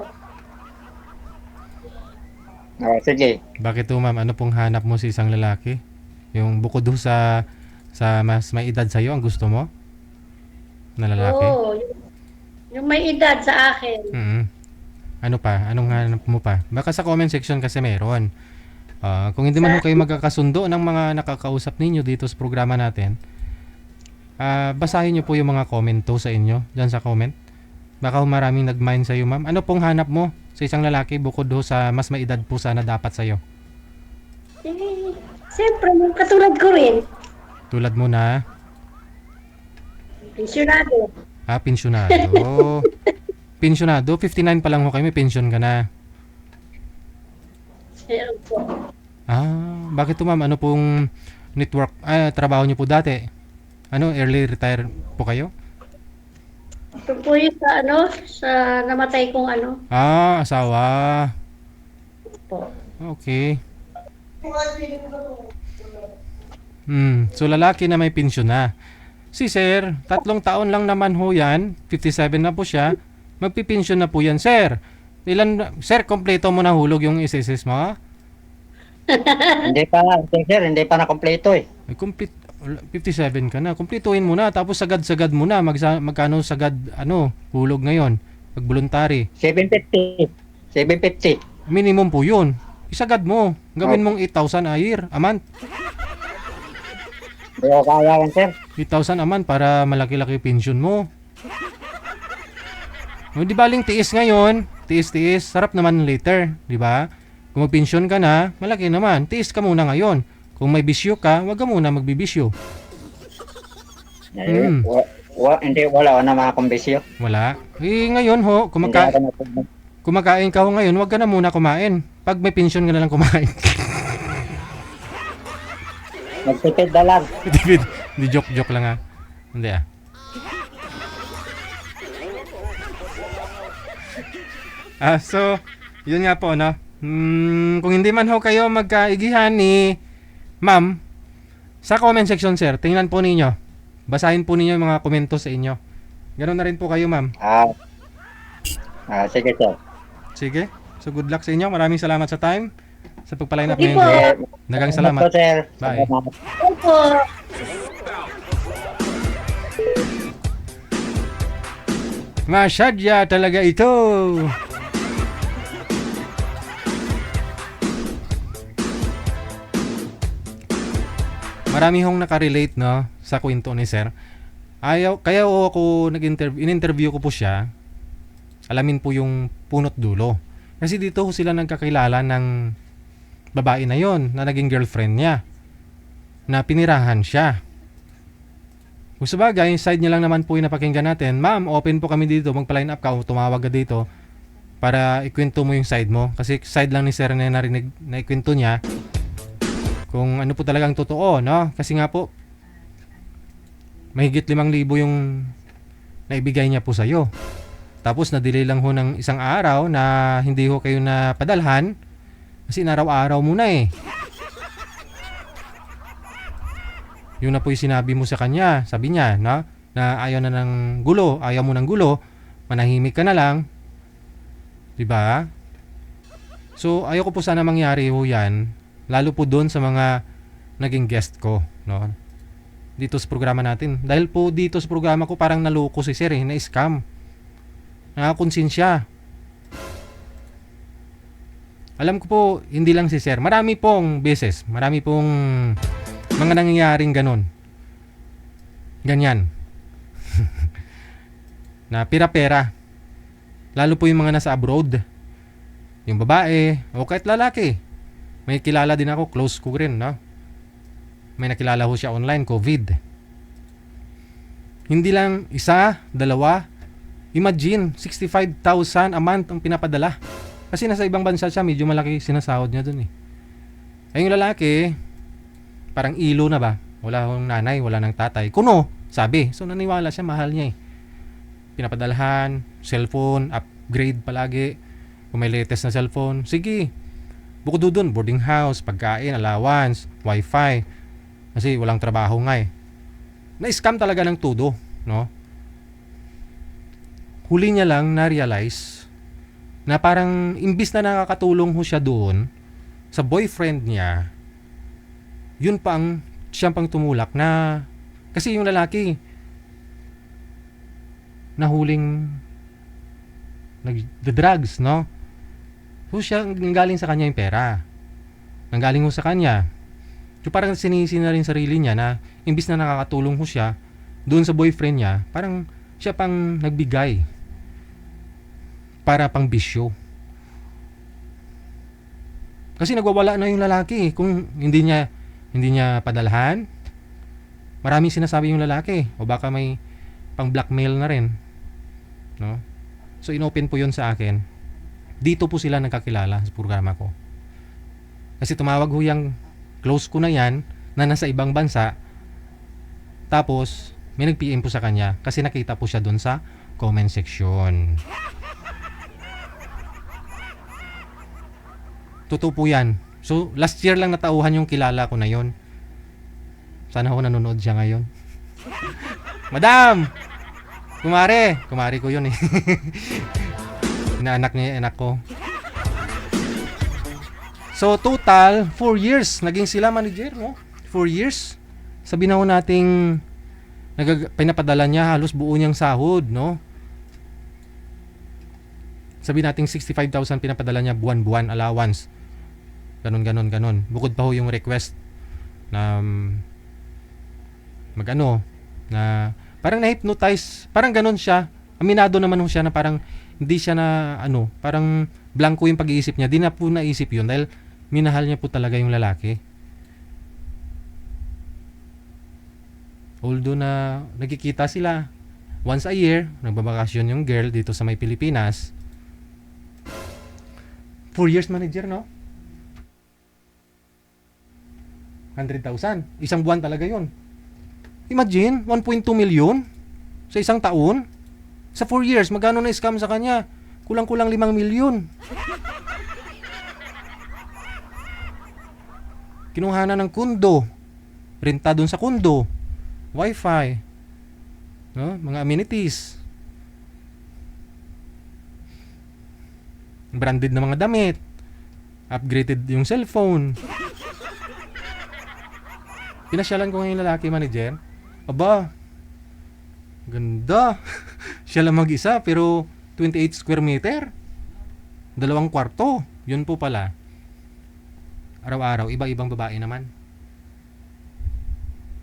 Oh, sige. Bakit po, ma'am? Ano pong hanap mo sa isang lalaki? Yung bukod doon sa mas may edad sa'yo, ang gusto mo? Na lalaki? Oo, yung may edad sa akin. Ano pa? Anong hanap mo pa? Baka sa comment section kasi meron. Kung hindi man ho kayo magkakasundo ng mga nakakausap ninyo dito sa programa natin, basahin nyo po yung mga comment to sa inyo, dyan sa comment. Baka maraming nag-mind sa'yo, ma'am. Ano pong hanap mo sa isang lalaki bukod do sa mas may edad po sana dapat sa'yo? Siyempre, yung katulad ko rin. Tulad mo na? Pensyonado. Pensyonado. Pensyonado? 59 pa lang ho kayo, may pension ka na. Meron po. Bakit to, ma'am? Ano pong network, trabaho nyo po dati? early retire po kayo? Ito po yung sa sa namatay kong Asawa. po. Okay. So lalaki na may pensyon na. Si sir, 3 taon lang naman ho yan. 57 na po siya. Magpipensyon na po yan, sir. Sir, kompleto mo na hulog yung SSS mo? Hindi pa, sir, hindi pa na kompleto eh. Ay, 57 ka na. Kumpletuhin mo na. Tapos sagad-sagad mo na. Magkano sagad, hulog ngayon? Pag voluntary. 750. 750. Minimum po yun. Isagad mo. Gawin mong 8,000 a year, a month. Hindi ko kaya yan, sir. 8,000 a month para malaki-laki pension mo. O, di baling tiis ngayon. Tiis-tiis. Sarap naman later. Di ba? Kung mag-pension ka na, malaki naman. Tiis ka muna ngayon. Kung may bisyo ka, wag ka muna magbibisyo. Hindi, wala na mga kumbisyo. Wala. Ngayon ho, kumakain ka ho ngayon, wag ka na muna kumain. Pag may pension ka na lang kumain. Magtipid na lang. Tipid. Hindi, joke lang ha. Hindi so, yun nga po, kung hindi man ho kayo magkaigihan ni ma'am, sa comment section, sir, tingnan po ninyo. Basahin po ninyo yung mga komento sa inyo. Ganun na rin po kayo, ma'am. Sige, sir. Sige. So, good luck sa inyo. Maraming salamat sa time. Sa pagpaline up Sige ngayon. po. Dagang salamat. Sir. Bye. Opo. Masyadya talaga ito. Marami hong nakarelate sa kwento ni sir. Kaya ako in-interview ko po siya. Alamin po yung punot dulo. Kasi dito sila nagkakilala ng babae na yon na naging girlfriend niya. Na pinirahan siya. Kung sabagay, side niya lang naman po yung napakinggan natin. Ma'am, open po kami dito. Magpa-line up ka o tumawag ka dito para ikwento mo yung side mo. Kasi side lang ni sir na narinig na ikwento niya. Kung ano po talagang totoo, Kasi nga po, mahigit 5,000 yung naibigay niya po sa'yo. Tapos na-delay lang ho ng isang araw na hindi ho kayo napadalhan kasi naraw-araw muna eh. Yun na po yung sinabi mo sa kanya. Sabi niya, na ayaw na ng gulo, ayaw mo ng gulo, manahimik ka na lang. Diba? So, ayaw ko po sana mangyari ho yan. Lalo po doon sa mga naging guest ko, dito sa programa natin. Dahil po dito sa programa ko parang naloko si sir na-scam. Nakakonsensya. Alam ko po, hindi lang si sir. Marami pong beses, marami pong mga nangyayaring ganon. Ganyan. Na pira-pera. Lalo po yung mga nasa abroad. Yung babae, o kahit lalaki. May kilala din ako, close ko rin, May nakilala ho siya online, COVID. Hindi lang isa, dalawa. Imagine, 65,000 a month ang pinapadala. Kasi nasa ibang bansa siya, medyo malaki sinasahod niya dun eh. Ay yung lalaki, parang ilo na ba? Wala hong nanay, wala nang tatay. Kuno, sabi. So naniwala siya, mahal niya eh. Pinapadalahan, cellphone, upgrade palagi. Kung may latest na cellphone, sige. Bukod doon, boarding house, pagkain, allowance, wifi. Kasi walang trabaho nga eh. Na-scam talaga ng todo, Huli niya lang na-realize na parang imbis na nakakatulong ho siya doon sa boyfriend niya, yun siyang pang tumulak na kasi yung lalaki nahuling nag-drugs, So siya, nanggaling sa kanya yung pera. Nanggaling ho sa kanya. So parang sinisi na rin sarili niya na imbis na nakakatulong ho siya doon sa boyfriend niya, parang siya pang nagbigay para pang bisyo. Kasi nagwawala na yung lalaki kung hindi niya padalhan. Maraming sinasabi yung lalaki o baka may pang blackmail na rin. So inopen po yun sa akin. Dito po sila nagkakilala sa programa ko. Kasi tumawag ho yung close ko na yan na nasa ibang bansa Tapos, may nag-PM po sa kanya kasi nakita po siya doon sa comment section. Totoo po yan. So, last year lang natauhan yung kilala ko na yon. Sana ho nanonood siya ngayon. Madam! Kumari ko yun eh. Inaanak niya yung anak ko. So, total, 4 years. Naging sila manager, no? 4 years. Sabi na ho nating pinapadala niya halos buo niyang sahod, no? Sabi nating 65,000 pinapadala niya buwan-buwan allowance. Ganon. Bukod pa ho yung request na na parang na-hypnotize, parang ganon siya. Aminado naman ho siya na parang hindi siya na parang blanco yung pag-iisip niya. Di na po naisip yun dahil minahal niya po talaga yung lalaki. Although na nagkikita sila once a year, nagbabakasyon yung girl dito sa may Pilipinas. 4 years manager, no? 100,000. Isang buwan talaga yun. Imagine, 1.2 million sa isang taon. Sa 4 years, magkano na scam sa kanya? Kulang-kulang 5 milyon. Kinuha na ng kundo. Renta dun sa kundo. Wi-Fi. No? Mga amenities. Branded na mga damit. Upgraded yung cellphone. Pinasyalan ko ngayon lalaki manager. Aba, ganda. Siya lang mag-isa pero 28 square meter. 2 kwarto. Yun po pala. Araw-araw, iba-ibang babae naman.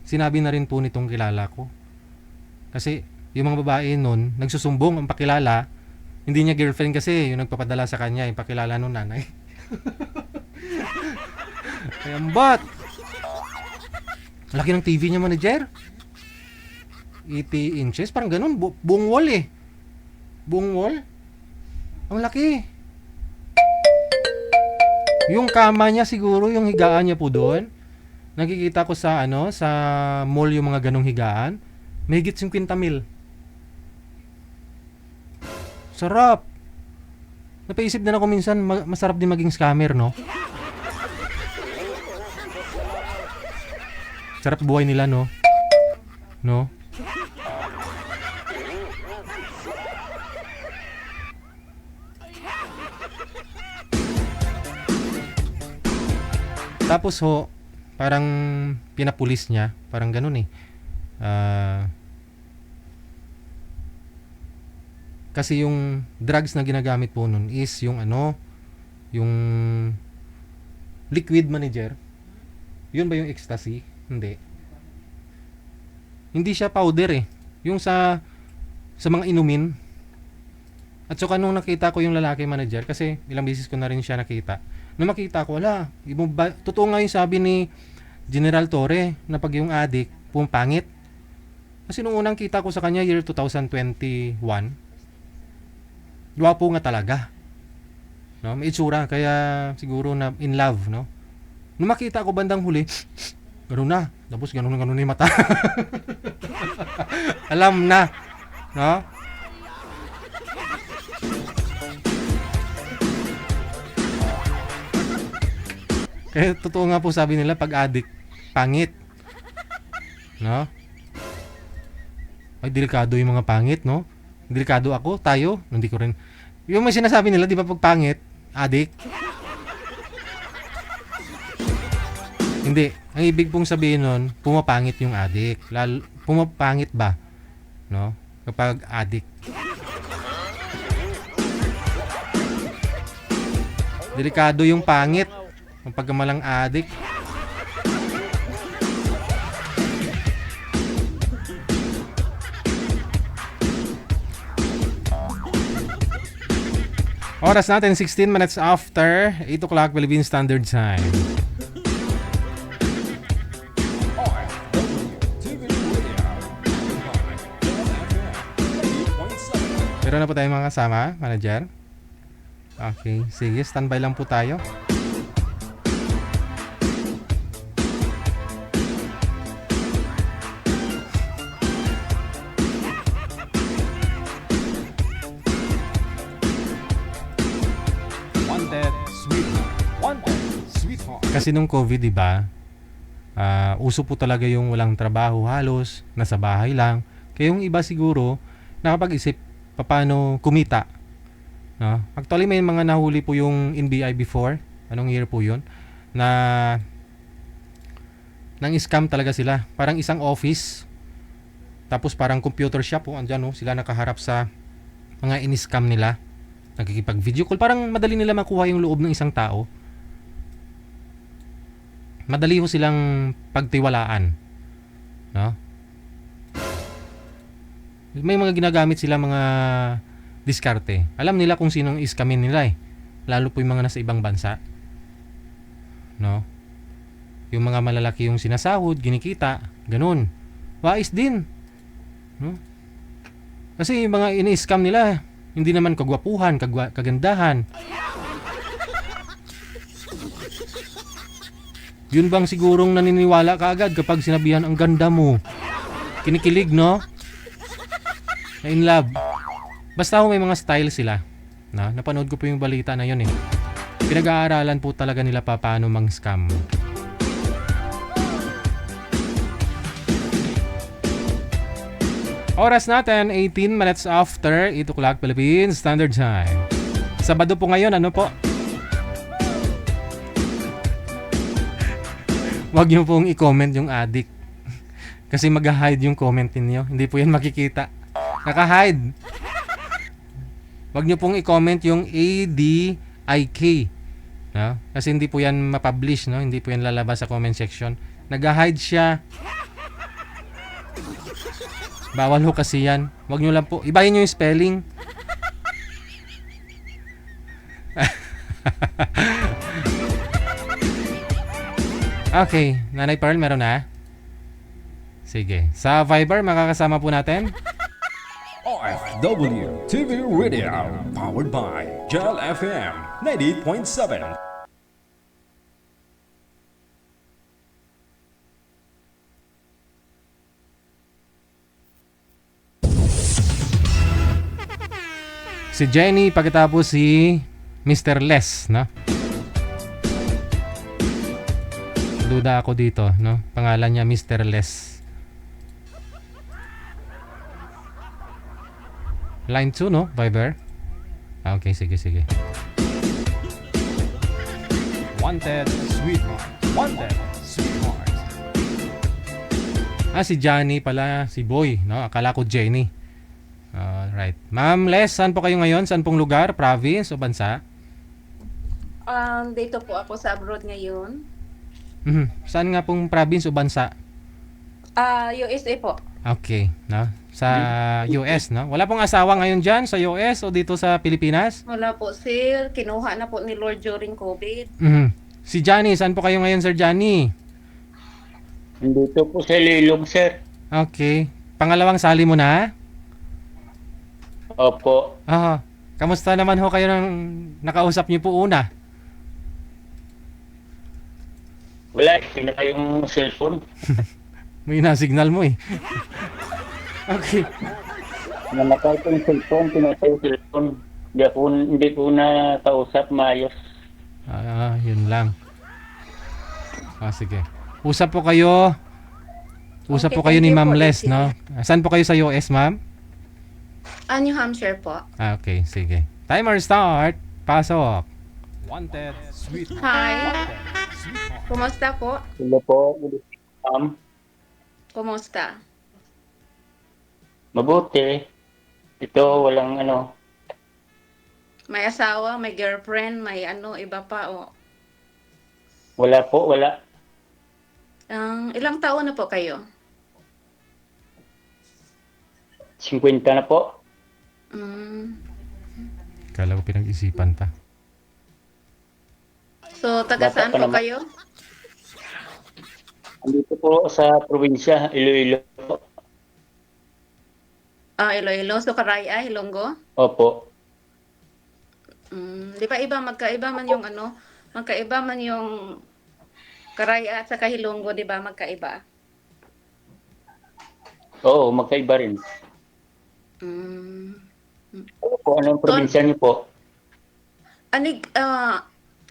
Sinabi na rin po nitong kilala ko. Kasi yung mga babae nun, nagsusumbong ang pakilala. Hindi niya girlfriend kasi, yung nagpapadala sa kanya, yung pakilala nung nanay. Kaya ambat. Laki ng TV niya manager. 80 inches, parang ganun, buong wall eh. Buong wall. Ang laki. Yung kama niya siguro, yung higaan niya po doon. Nakikita ko sa sa mall yung mga ganong higaan. Mahigit 50 mil. Sarap. Napaisip na ako minsan, masarap din maging scammer, no? Sarap buhay nila, no? No? Tapos ho, parang pinapulis niya, parang ganun eh. Kasi yung drugs na ginagamit po nun is yung yung liquid manager. Yun ba yung ecstasy? Hindi. Hindi siya powder eh. Yung sa mga inumin. At saka nung nakita ko yung lalaki manager, kasi ilang beses ko na rin siya nakita. Nung makita ko, totoo nga yung sabi ni General Torre na pag yung addict, pumapangit. Kasi nung unang kita ko sa kanya, year 2021, gwapo nga talaga. No? May itsura, kaya siguro na in love, no? Nung makita ko bandang huli, gano'n na. Tapos gano'n yung mata. Alam na. No? Kaya totoo nga po sabi nila, pag addict, pangit. No? Ay, delikado yung mga pangit, no? Delikado ako, tayo, hindi ko rin. Yung may sinasabi nila, di ba pag pangit, addict? Hindi. Ang ibig pong sabihin nun, pumapangit yung addict. Pumapangit ba? No? Kapag addict. Delikado yung pangit. Kapag malang addict. Oras natin, 16 minutes after 8 o'clock Philippine Standard Time. Meron na po tayong mga kasama, manager. Okay, sige, standby lang po tayo. Kasi nung COVID, di ba? Uso po talaga yung walang trabaho halos, nasa bahay lang. Kaya yung iba siguro nakapag-isip paano kumita. No? Actually may mga nahuli po yung NBI before. Anong year po yun? Na nang scam talaga sila. Parang isang office. Tapos parang computer shop po. Andyan, no? Sila nakaharap sa mga in-scam nila. Nagkikipag-video call. Parang madali nila makuha yung loob ng isang tao. Madali ho silang pagtiwalaan. No? May mga ginagamit sila mga diskarte. Alam nila kung sinong iskamin nila eh. Lalo po yung mga nasa ibang bansa. No? Yung mga malalaki yung sinasahod, ginikita, ganun. Wais din. No? Kasi yung mga ini-scam nila, hindi naman kagwapuhan, kagandahan. Yun bang sigurong naniniwala ka agad kapag sinabihan ang ganda mo? Kinikilig, no? Na in love. Basta may mga style sila. Napanood ko po yung balita na yun eh. Pinag-aaralan po talaga nila paano mang-scam. Oras natin, 18 minutes after 8 o'clock Philippines Standard Time. Sabado po ngayon, ano po? Huwag niyo pong i-comment yung addict. Kasi mag-hide yung comment niyo. Hindi po yan makikita. Naka-hide. Huwag niyo pong i-comment yung ADIK. No? Kasi hindi po yan ma-publish. No? Hindi po yan lalabas sa comment section. Nag-hide siya. Bawal ho kasi yan. Huwag niyo lang po. Ibahin niyo yung spelling. Okay, Nanay Pearl, meron na? Sige. Sa Viber, makakasama po natin. OFW TV Radio, powered by Gel FM 98.7. Si Jenny, pagkatapos si Mr. Les, no? Duda ako dito, no? Pangalan niya Mr. Les. Line 2, no? Viber? Okay, sige. Wanted, sweetheart. Wanted, sweetheart. Si Johnny pala, si Boy, no? Akala ko Jenny. Alright. Ma'am Les, saan po kayo ngayon? Saan pong lugar? Province o bansa? Dito po ako sa abroad ngayon. Saan nga pong province o bansa? USA po. Okay, no? Sa US, no? Wala pong asawa ngayon dyan sa US o dito sa Pilipinas? Wala po, sir. Kinuha na po ni Lord during COVID. Si Johnny, saan po kayo ngayon, Sir Johnny? Dito po sa Lilong, sir. Okay. Pangalawang sali mo na? Opo. Kamusta naman ho kayo ng nakausap niyo po una? Wala, na yung cellphone. May na-signal mo eh. Okay. Namatay ko yung cellphone, pinatay yung cellphone. Hindi po na kausap maayos. Yun lang. Sige. Usap po kayo. Usap Okay, po kayo thank ni you Ma'am po, Les, Lucy. no? Saan po kayo sa US, Ma'am? New Hampshire po. Okay, sige. Timer start. Pasok. Wanted, sweetheart. Hi. Wanted, sweetheart. Kumusta po? Hello po, ma'am. Kumusta? Mabuti. Ito, walang ano. May asawa, may girlfriend, may iba pa o. Wala po, wala. Ilang taon na po kayo? 50 na po. Kala ko pinag-isipan pa. So, taga Bata saan pa po naman. kayo? Andito po sa probinsya, Iloilo po. Iloilo. So, Caraya, Ilonggo? Opo. Di ba magkaiba man yung magkaiba man yung Caraya at saka Ilonggo, di ba magkaiba? Oo, magkaiba rin. Opo, anong probinsya niyo po?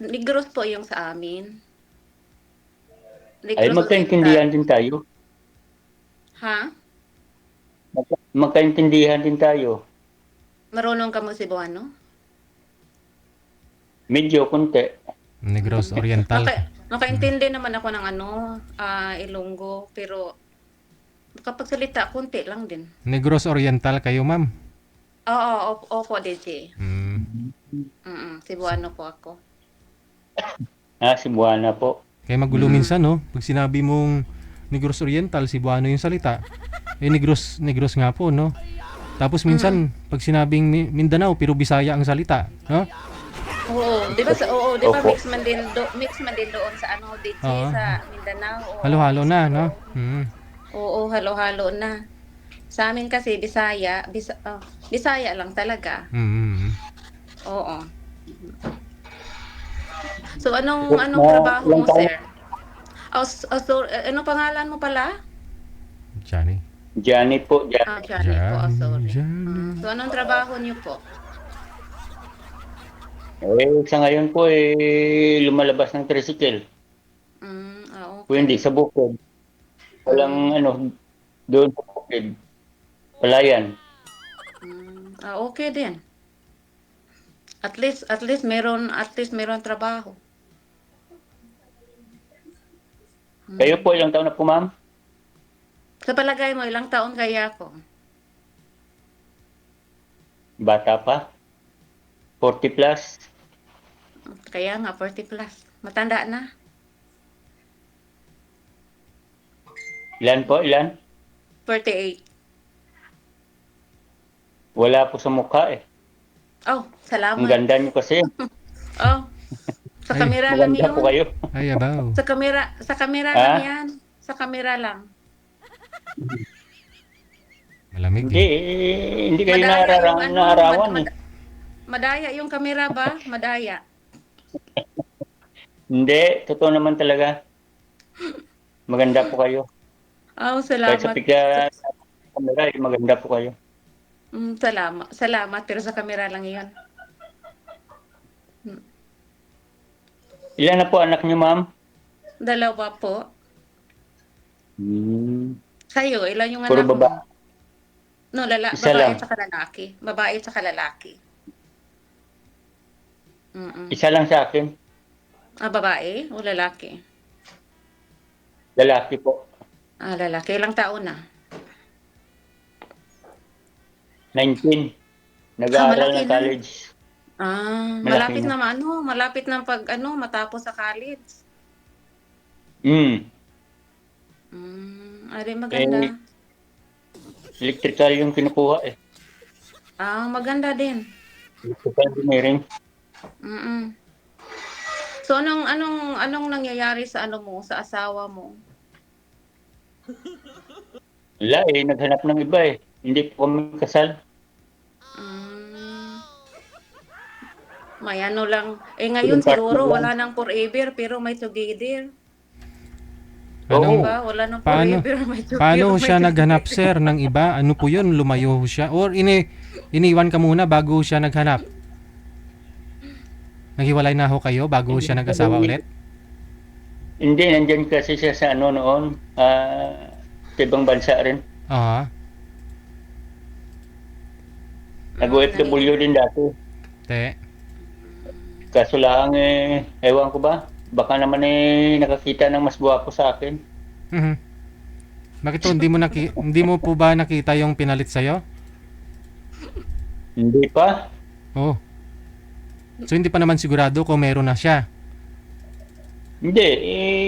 Negros po yung sa amin. Ay, Negros magkaintindihan Oriental. din tayo. Ha? Magkaintindihan din tayo. Marunong ka mo Cebuano? Medyo konti. Negros Oriental. Nakaintindi naman ako ng Ilonggo, pero kapagsalita, konti lang din. Negros Oriental kayo, ma'am. Oo, opo, DJ. Hmm. Cebuano po ako. Cebuana po. Kaya magulo minsan, no? Pag sinabi mong Negros Oriental, Cebuano yung salita. Negros nga po, no? Tapos minsan, pag sinabing Mindanao, pero Bisaya ang salita, no? Oo, di ba Opo. mix man din doon sa DJ sa Mindanao. Halo-halo na, no? Oo, halo-halo na. Sa amin kasi Bisaya lang talaga. Oo. So anong trabaho mo, sir? Ano pangalan mo pala? Johnny. Johnny po. Johnny po. Sorry. So anong trabaho niyo po? Sa ngayon po, lumalabas ng tricycle. Okay. Pwede sa bukid. Walang doon sa bukid. Palayan. Okay din. At least meron trabaho. Kayo po, ilang taon na po, ma'am? Sa palagay mo, ilang taon kaya ako? Bata pa? 40 plus? Kaya nga, 40 plus. Matanda na. Ilan po? Ilan? 48. Wala po sa mukha eh. Oh, salamat. Ang ganda niyo kasi. Oh, sa kamera lang Maganda yun. po kayo. Ay, abaw. Sa kamera lang yan. Sa kamera lang. Malamig. Hindi kayo Madaya yung naarawan eh. Madaya yung kamera ba? Madaya. Hindi, totoo naman talaga. Maganda po kayo. Oh, Kahit sa salamat. camera, maganda po kayo. Salamat. Pero sa kamera lang yun. Ilan na po anak niyo, ma'am? 2 po. Sa'yo, ilan yung Puro anak mo? baba. No, Isa babae lang. at saka lalaki. Babae at saka lalaki. Isa lang sa akin. Babae o lalaki? Lalaki po. Lalaki. Ilang taon na? 19. Nag-aaral malaki ng na. college. Malapit na. na malapit na matapos sa college. Ari maganda. Electrical yung kinukuha eh. Maganda din. Electrical engineering. So anong nangyayari sa sa asawa mo? Wala naghanap ng iba eh. Hindi po kami kasal. May lang. Ngayon siguro wala nang forever pero may together. Anong, Diba? Wala nang paano, forever, may together. paano may siya together. naghanap, sir, ng iba? Ano po yun? Lumayo siya? Or iniwan ka muna bago siya naghanap? Naghiwalay na ho kayo bago siya nag-asawa ulit? Hindi, nandyan kasi siya sa noon. Sa ibang bansa rin. Nag-OFW din dati. Kaso lang ewan ko ba? Baka naman nakakita ng mas gwapo sa akin. Bakit to, hindi mo po ba nakita yung pinalit sa'yo? Hindi pa. Oh. So hindi pa naman sigurado kung meron na siya? Hindi,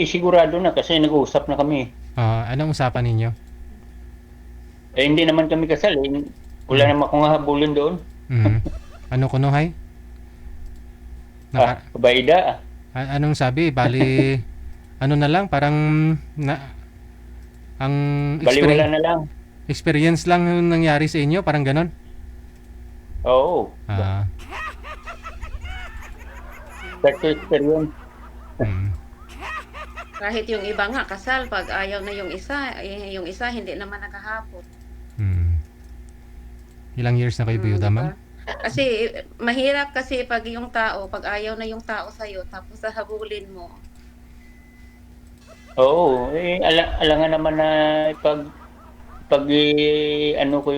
sigurado na kasi nag-uusap na kami. Anong usapan ninyo? Hindi naman kami kasal. Wala naman akong habulin doon. Ano kunuhay? Baida. Anong sabi? Bali, ano na lang, parang ang baliwala na lang. Experience lang yung nangyari sa inyo, parang ganon? Oo. That's experience. Kahit yung iba nga kasal pag ayaw na yung isa hindi naman nakahapon. Ilang years na kayo biyuda, ma'am? Kasi mahirap kasi pag ayaw na yung tao sa'yo tapos sahabulin mo. Oo, alangan naman na ano ko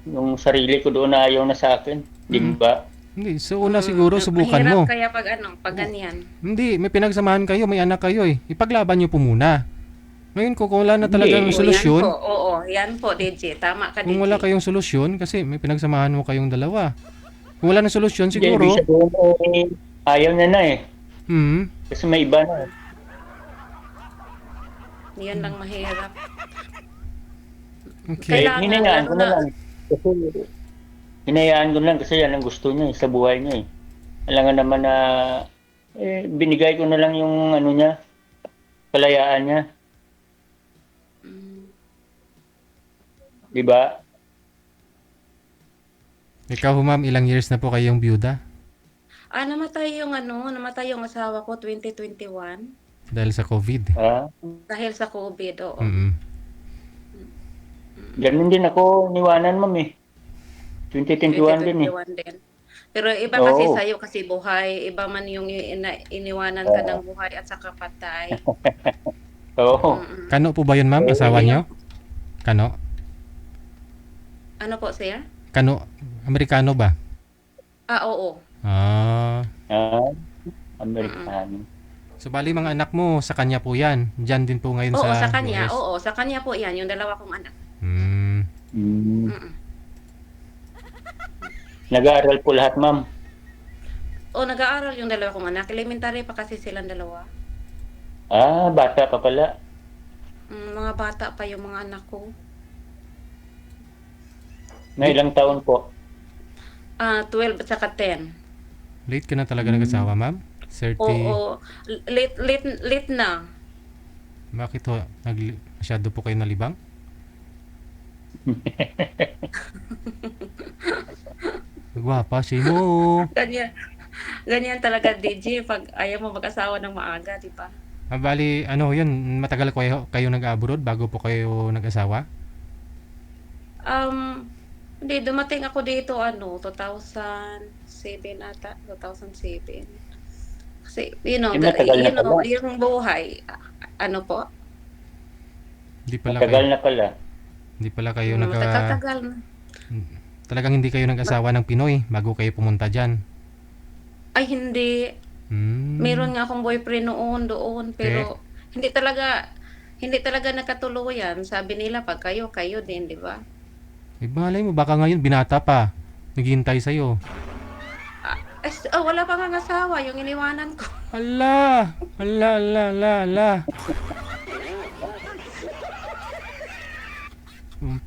yung sarili ko doon na ayaw na sa akin, di ba? Hindi, so una siguro subukan mo. Mahirap kaya pag ganyan. Hindi, may pinagsamahan kayo, may anak kayo eh. Ipaglaban nyo po muna. Ngayon kung wala na talagang Hindi. solusyon, Yan po, DJ. Tama ka, DJ. kung wala kayong solusyon, kasi may pinagsamahan mo kayong dalawa. Kung wala na solusyon, siguro, Hindi, ibig sabihin, ayaw niya na eh. Kasi may iba na eh. Yan lang mahirap. okay. Hinayaan ko na lang. Hinayaan ko lang kasi yan ang gusto niya sa buhay niya eh. Alangan naman na binigay ko na lang yung ano niya, kalayaan niya. Diba? Ikaw, ma'am, ilang years na po kayong byuda? Namatay yung asawa ko 2021 Dahil sa COVID. dahil sa COVID, oo. Ganun din ako niwanan, ma'am eh. 2021 din eh. 2021 din. Pero iba kasi Oo. sa'yo kasi buhay, iba man yung iniwanan ka ng buhay at saka patay. Oo. Kano po ba yun, ma'am? Asawa niyo? Kano? Ano po, sir? Kano? Amerikano ba? Oo. Amerikano. So bali mga anak mo, sa kanya po yan. Diyan din po ngayon Oo, sa sa kanya. US. Oo, sa kanya po yan, yung dalawa kong anak. Nag-aaral po lahat, ma'am. Nag-aaral yung dalawa kong anak. Elementary pa kasi silang dalawa. Bata pa pala. Mga bata pa yung mga anak ko. Na ilang taon po? 12 at saka 10. Late ka na talaga nag-asawa, ma'am? 30. Oo. Late na. Bakit ho? Masyado po kayo nalibang? Gwapa siya mo. Ganyan talaga, DJ, pag ayaw mo mag-asawa ng maaga, di ba? Bali, ano yun, matagal kayo nag-abroad bago po kayo nag-asawa? Hindi, dumating ako dito, 2007 ata, 2007. Kasi, yung buhay, ano po? Hindi pala Matagal na pala. Hindi pala kayo Matagal na. Talagang hindi kayo nag-asawa ng Pinoy bago kayo pumunta dyan? Ay, hindi. Meron nga akong boyfriend doon, pero hindi talaga nakatuluyan. Sabi nila, pag kayo din, di ba? Malay mo, baka ngayon binata pa. Naghihintay sa'yo. Wala pa nga asawa, yung iniwanan ko. Ala.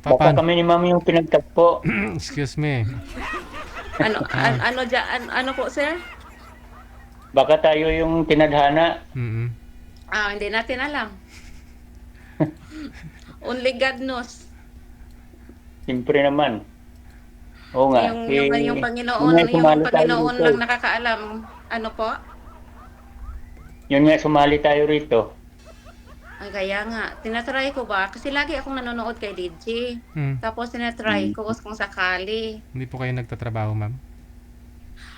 Baka kami ni ma'am yung pinagtagpo. Excuse me. Ano po, sir? Baka tayo yung tinadhana. Hindi natin alam. Only God knows. Siyempre naman. Oo nga. Yung Panginoon lang nakakaalam. Ano po? Yun nga, sumali tayo rito. Kaya nga, tinatry ko ba? Kasi lagi akong nanonood kay DJ. Tapos tinatry ko kung sakali. Hindi po kayo nagtatrabaho, ma'am?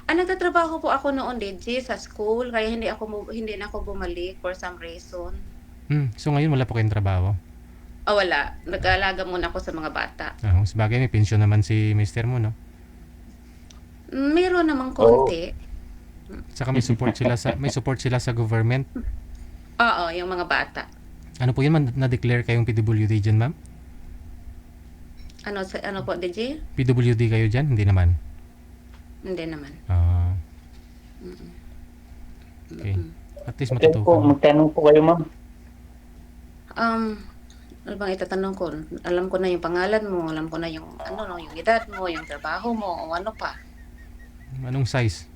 Nagtatrabaho po ako noon, DJ, sa school. Kaya hindi na ako bumalik for some reason. So ngayon wala po kayong trabaho? Wala. Nag-aalaga muna ako sa mga bata. Sabagay, may pensyon naman si mister mo, no? Meron namang konti. Saka may support sila sa government. Oo, yung mga bata. Ano po yun, na-declare kayong PWD dyan, ma'am? Ano po, DJ? PWD kayo dyan? Hindi naman? Hindi naman. Okay. At least matutukan. Magtanong po kayo, ma'am. Ano bang itatanong ko? Alam ko na yung pangalan mo, alam ko na yung yung edad mo, yung trabaho mo, o ano pa. Anong size?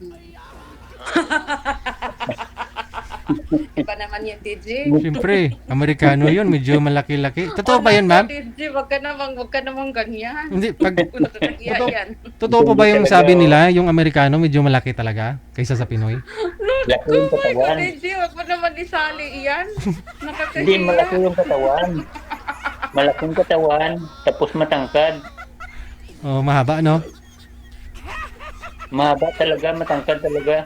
Iba naman yung DJ. Siyempre, Amerikano yun, medyo malaki-laki. Totoo ba yan, ma'am? DJ, wag ka namang ganyan. Hindi, yan. Totoo pa ba yung sabi nila, yung Amerikano medyo malaki talaga kaysa sa Pinoy? Laki yung katawan. DJ, wag mo naman isali yan. Hindi, malaki yung katawan. Malaking katawan, tapos matangkad. Mahaba, no? Mahaba talaga, matangkad talaga.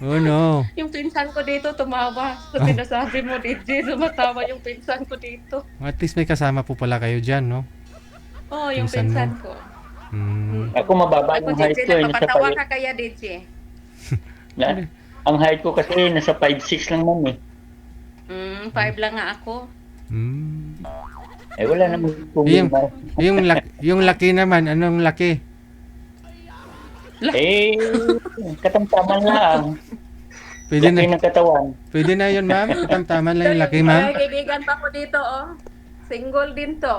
Oh no. Yung pinsan ko dito tumawa. Sa sinasabi mo, DJ, sumatawa yung pinsan ko dito. At least may kasama po pala kayo dyan, no? Oh, yung Pinsan mo. pinsan ko. Ako mababa Ako, yung height DJ, ko eh. Nasa napapatawa five- ka kaya, DJ? Ang height ko kasi nasa 5'6 lang man eh. 5 lang nga ako. Eh wala naman Yung laki naman, anong laki? Eh, katamtaman lang. Pwede Laki na, ng katawan. pwede na yun, ma'am. Tamtaman lang yung laki, ma'am. Ay, kaibigan pa ko dito, oh. Single din to.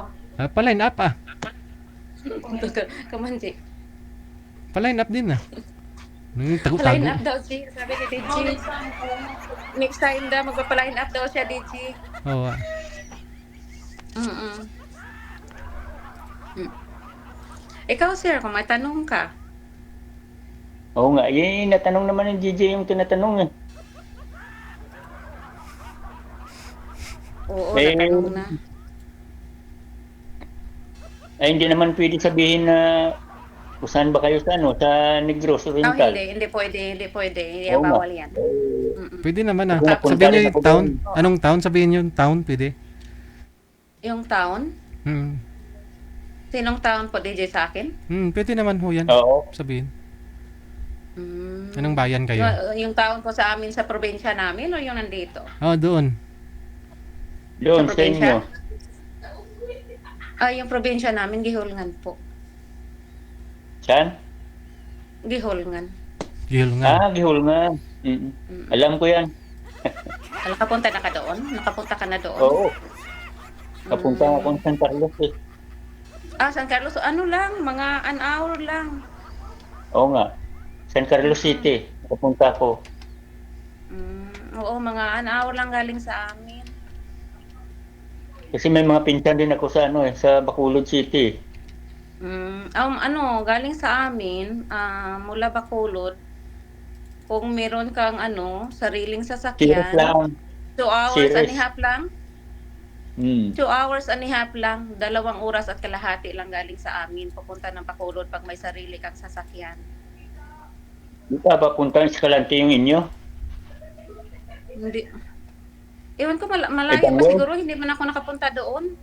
Paline up ah. Kamanji. Paline up din ah. Line Tago-tago. up daw si, sabi ni DJ. Next time daw, magpa-line up daw siya, DJ. Oo. Ikaw, sir, kung may tanong ka. Oo nga, natanong naman ng DJ yung tinatanong eh. Oo, Eh, natanong na. Ay, hindi naman pwede sabihin na kung saan ba kayo sa Negros Oh, Oriental. hindi pwede. Hindi Oo nga. bawal yan. Pwede naman ah. Napunta Sabihin nyo rin yung ako town. doon. Anong town? Sabihin nyo yung town, pwede. Yung town? Sinong town po, DJ, sa akin? Pwede naman ho yan. Oo. Sabihin. Anong bayan kayo? Yung town po sa amin sa probinsya namin o yung nandito? Oh, doon. Doon Sa sa inyo. Yung probinsya namin, Gihulngan po. Saan? Gihulngan. Gihulngan. Gihulngan. Alam ko yan. Nakapunta na ka doon? Nakapunta ka na doon? Oo. Kapunta ako ng San Carlos eh. San Carlos, ano lang, mga an hour lang. Oo nga. San Carlos City. Kapunta ako. Oo, mga an hour lang galing sa amin. Kasi may mga pinsan din ako sa sa Bacolod City. Galing sa amin, mula Bacolod, kung meron kang sariling Serious sasakyan, lang. 2 hours Serious. and a half lang. 2 hours and a half lang, 2 oras at kalahati lang galing sa amin, pupunta ng Bacolod pag may sarili kang sasakyan. Di ba papunta ng Escalante yung inyo? Hindi. Ewan ko, malayo Ibang pa way? siguro, hindi man ako nakapunta doon.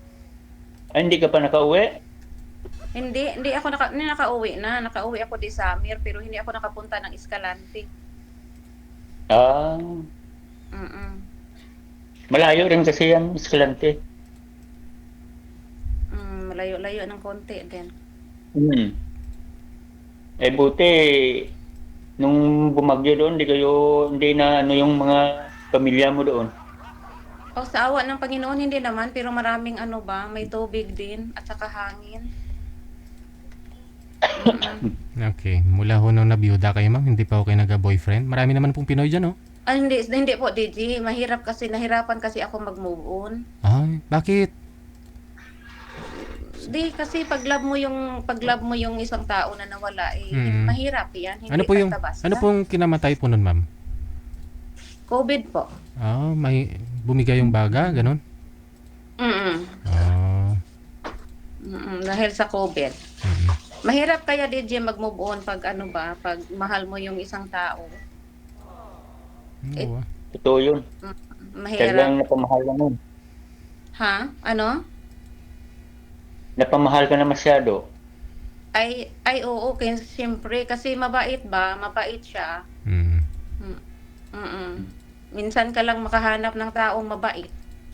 Ay, hindi ka pa nakauwi? Hindi ako nakauwi na. Nakauwi ako di Samir, pero hindi ako nakapunta ng Escalante. Malayo rin kasi yan, Escalante. Malayo-layo ng konti din. Eh buti, nung bumagyo doon, hindi na yung mga pamilya mo doon. Sa awa ng Panginoon, hindi naman, pero maraming may tubig din at saka hangin. Okay. Mula ho nung nabiyuda kayo, ma'am, hindi pa okay nag-boyfriend. Marami naman pong Pinoy dyan, oh. Hindi po, DJ. Nahirapan kasi ako mag-move on. Ay, bakit? Di, kasi pag love mo yung isang tao na nawala, mahirap yan. Hindi basta-basta. Ano pong kinamatay po nun, ma'am? COVID po. May bumigay yung baga, ganun? Dahil sa COVID. Mahirap kaya, DJ, mag-move on pag pag mahal mo yung isang tao. Totoo yun. Mahirap. Talagang napamahal ka nun. Ha? Ano? Napamahal ka na masyado. Ay oo, siyempre, kasi mabait siya. Minsan ka lang makahanap ng taong mabait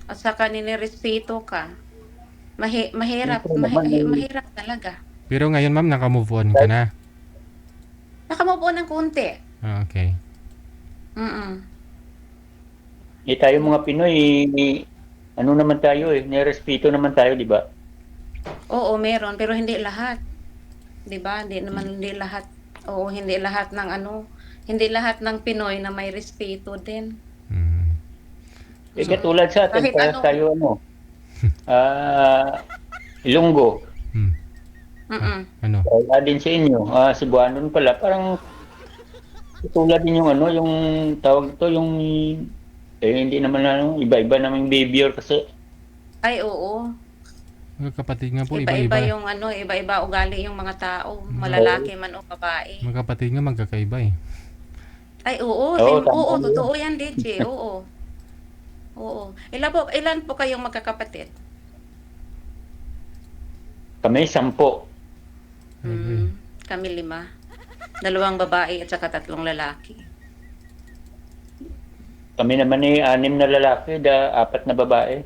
at saka ninerespeto ka. Mahirap talaga. Pero ngayon, ma'am, naka-move on ka na. Naka-move on ng konti. Okay. Tayo mga Pinoy, naman tayo nirespeto naman tayo, di ba? Oo, meron, pero hindi lahat. 'Di ba? Hindi lahat. Oo, hindi lahat ng Pinoy na may respeto din. Katulad sa atin, Kahit parehas tayo Ilonggo. Ano? Wala din sa inyo. Cebuano pala, parang katulad din yung yung tawag ito, yung hindi naman iba-iba namang behavior kasi. Ay, oo. Magkapatid nga po, Iba-iba iba-iba. yung iba-iba ugali yung mga tao, malalaki man o babae. Magkapatid nga magkakaiba eh. Ay, oo, Oo, oo, tama yun. totoo yan, DJ. Oo. Oo. Ilan po kayong magkakapatid? Kami, 10. Kami 5. 2 babae at saka 3 lalaki. Kami naman 6 na lalaki, 4 na babae.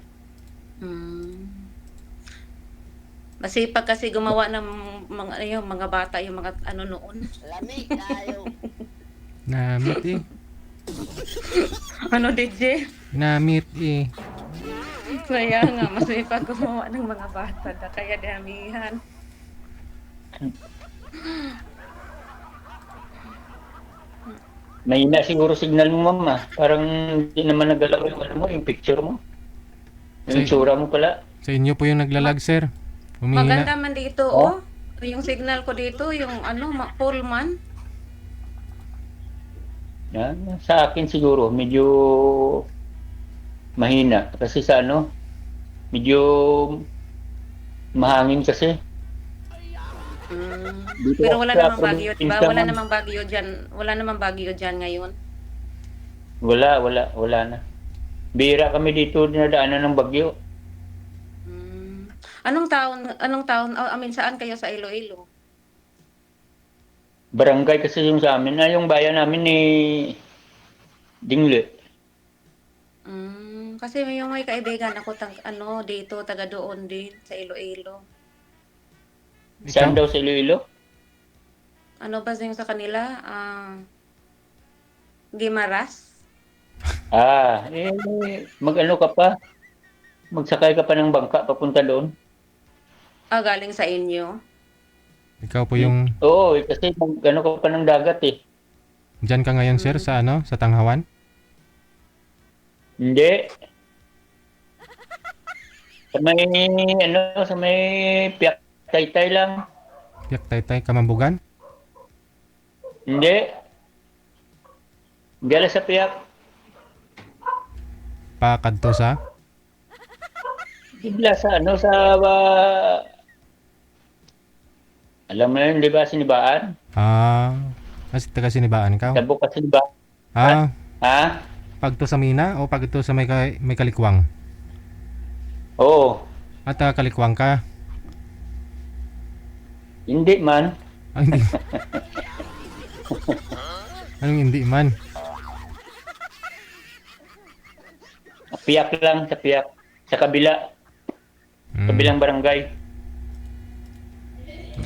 Masipag kasi gumawa ng mga bata, yung mga ano noon. Namit eh. Ano, DJ? Namit eh. Kaya nga, masipag gumawa ng mga bata, kaya damihan. Mahina siguro signal mo, ma'am. Parang hindi naman nagalaw yung, yung picture mo. Yung itsura mo pala. Sa inyo po yung naglalag, sir. Maganda Humihina. man dito, oh. Yung signal ko dito, yung full man. Yan. Sa akin siguro, medyo mahina. Kasi sa medyo mahangin kasi. Dito Pero wala sa namang bagyo, diba? probinsya, Wala ma'am. namang bagyo dyan. Wala namang bagyo dyan ngayon. Wala na. Bihira kami dito dinadaanan ng bagyo. Anong taon, saan kayo sa Iloilo? Barangay kasi yung sa amin. Yung bayan namin ni Dingle. Kasi yung may kaibigan ako, dito, taga doon din, sa Iloilo. Saan daw sa Iloilo? Ano ba yung sa kanila? Gimaras? Mag-ano ka pa? Magsakay ka pa ng bangka papunta doon? Galing sa inyo? Ikaw po yung... Oo, kasi mag-ano ka pa ng dagat eh. Diyan ka ngayon, sir, sa sa Tanghawan? Hindi. Sa may Piak Taytay lang. Piak Taytay, Kamambugan? Hindi. Hindi ala sa Piak. Pakadto sa? Bigla sa alam mo yun, di ba, Sinibaan? Kasi taga Sinibaan ka? Sa bukas Sinibaan. Ha? Pagto sa Mina o pagto sa may Kalikwang? Oo. At taga Kalikwang ka? Hindi man. Hindi. Anong hindi man? Piyak lang, sa Piyak. Sa kabila. Kabilang barangay.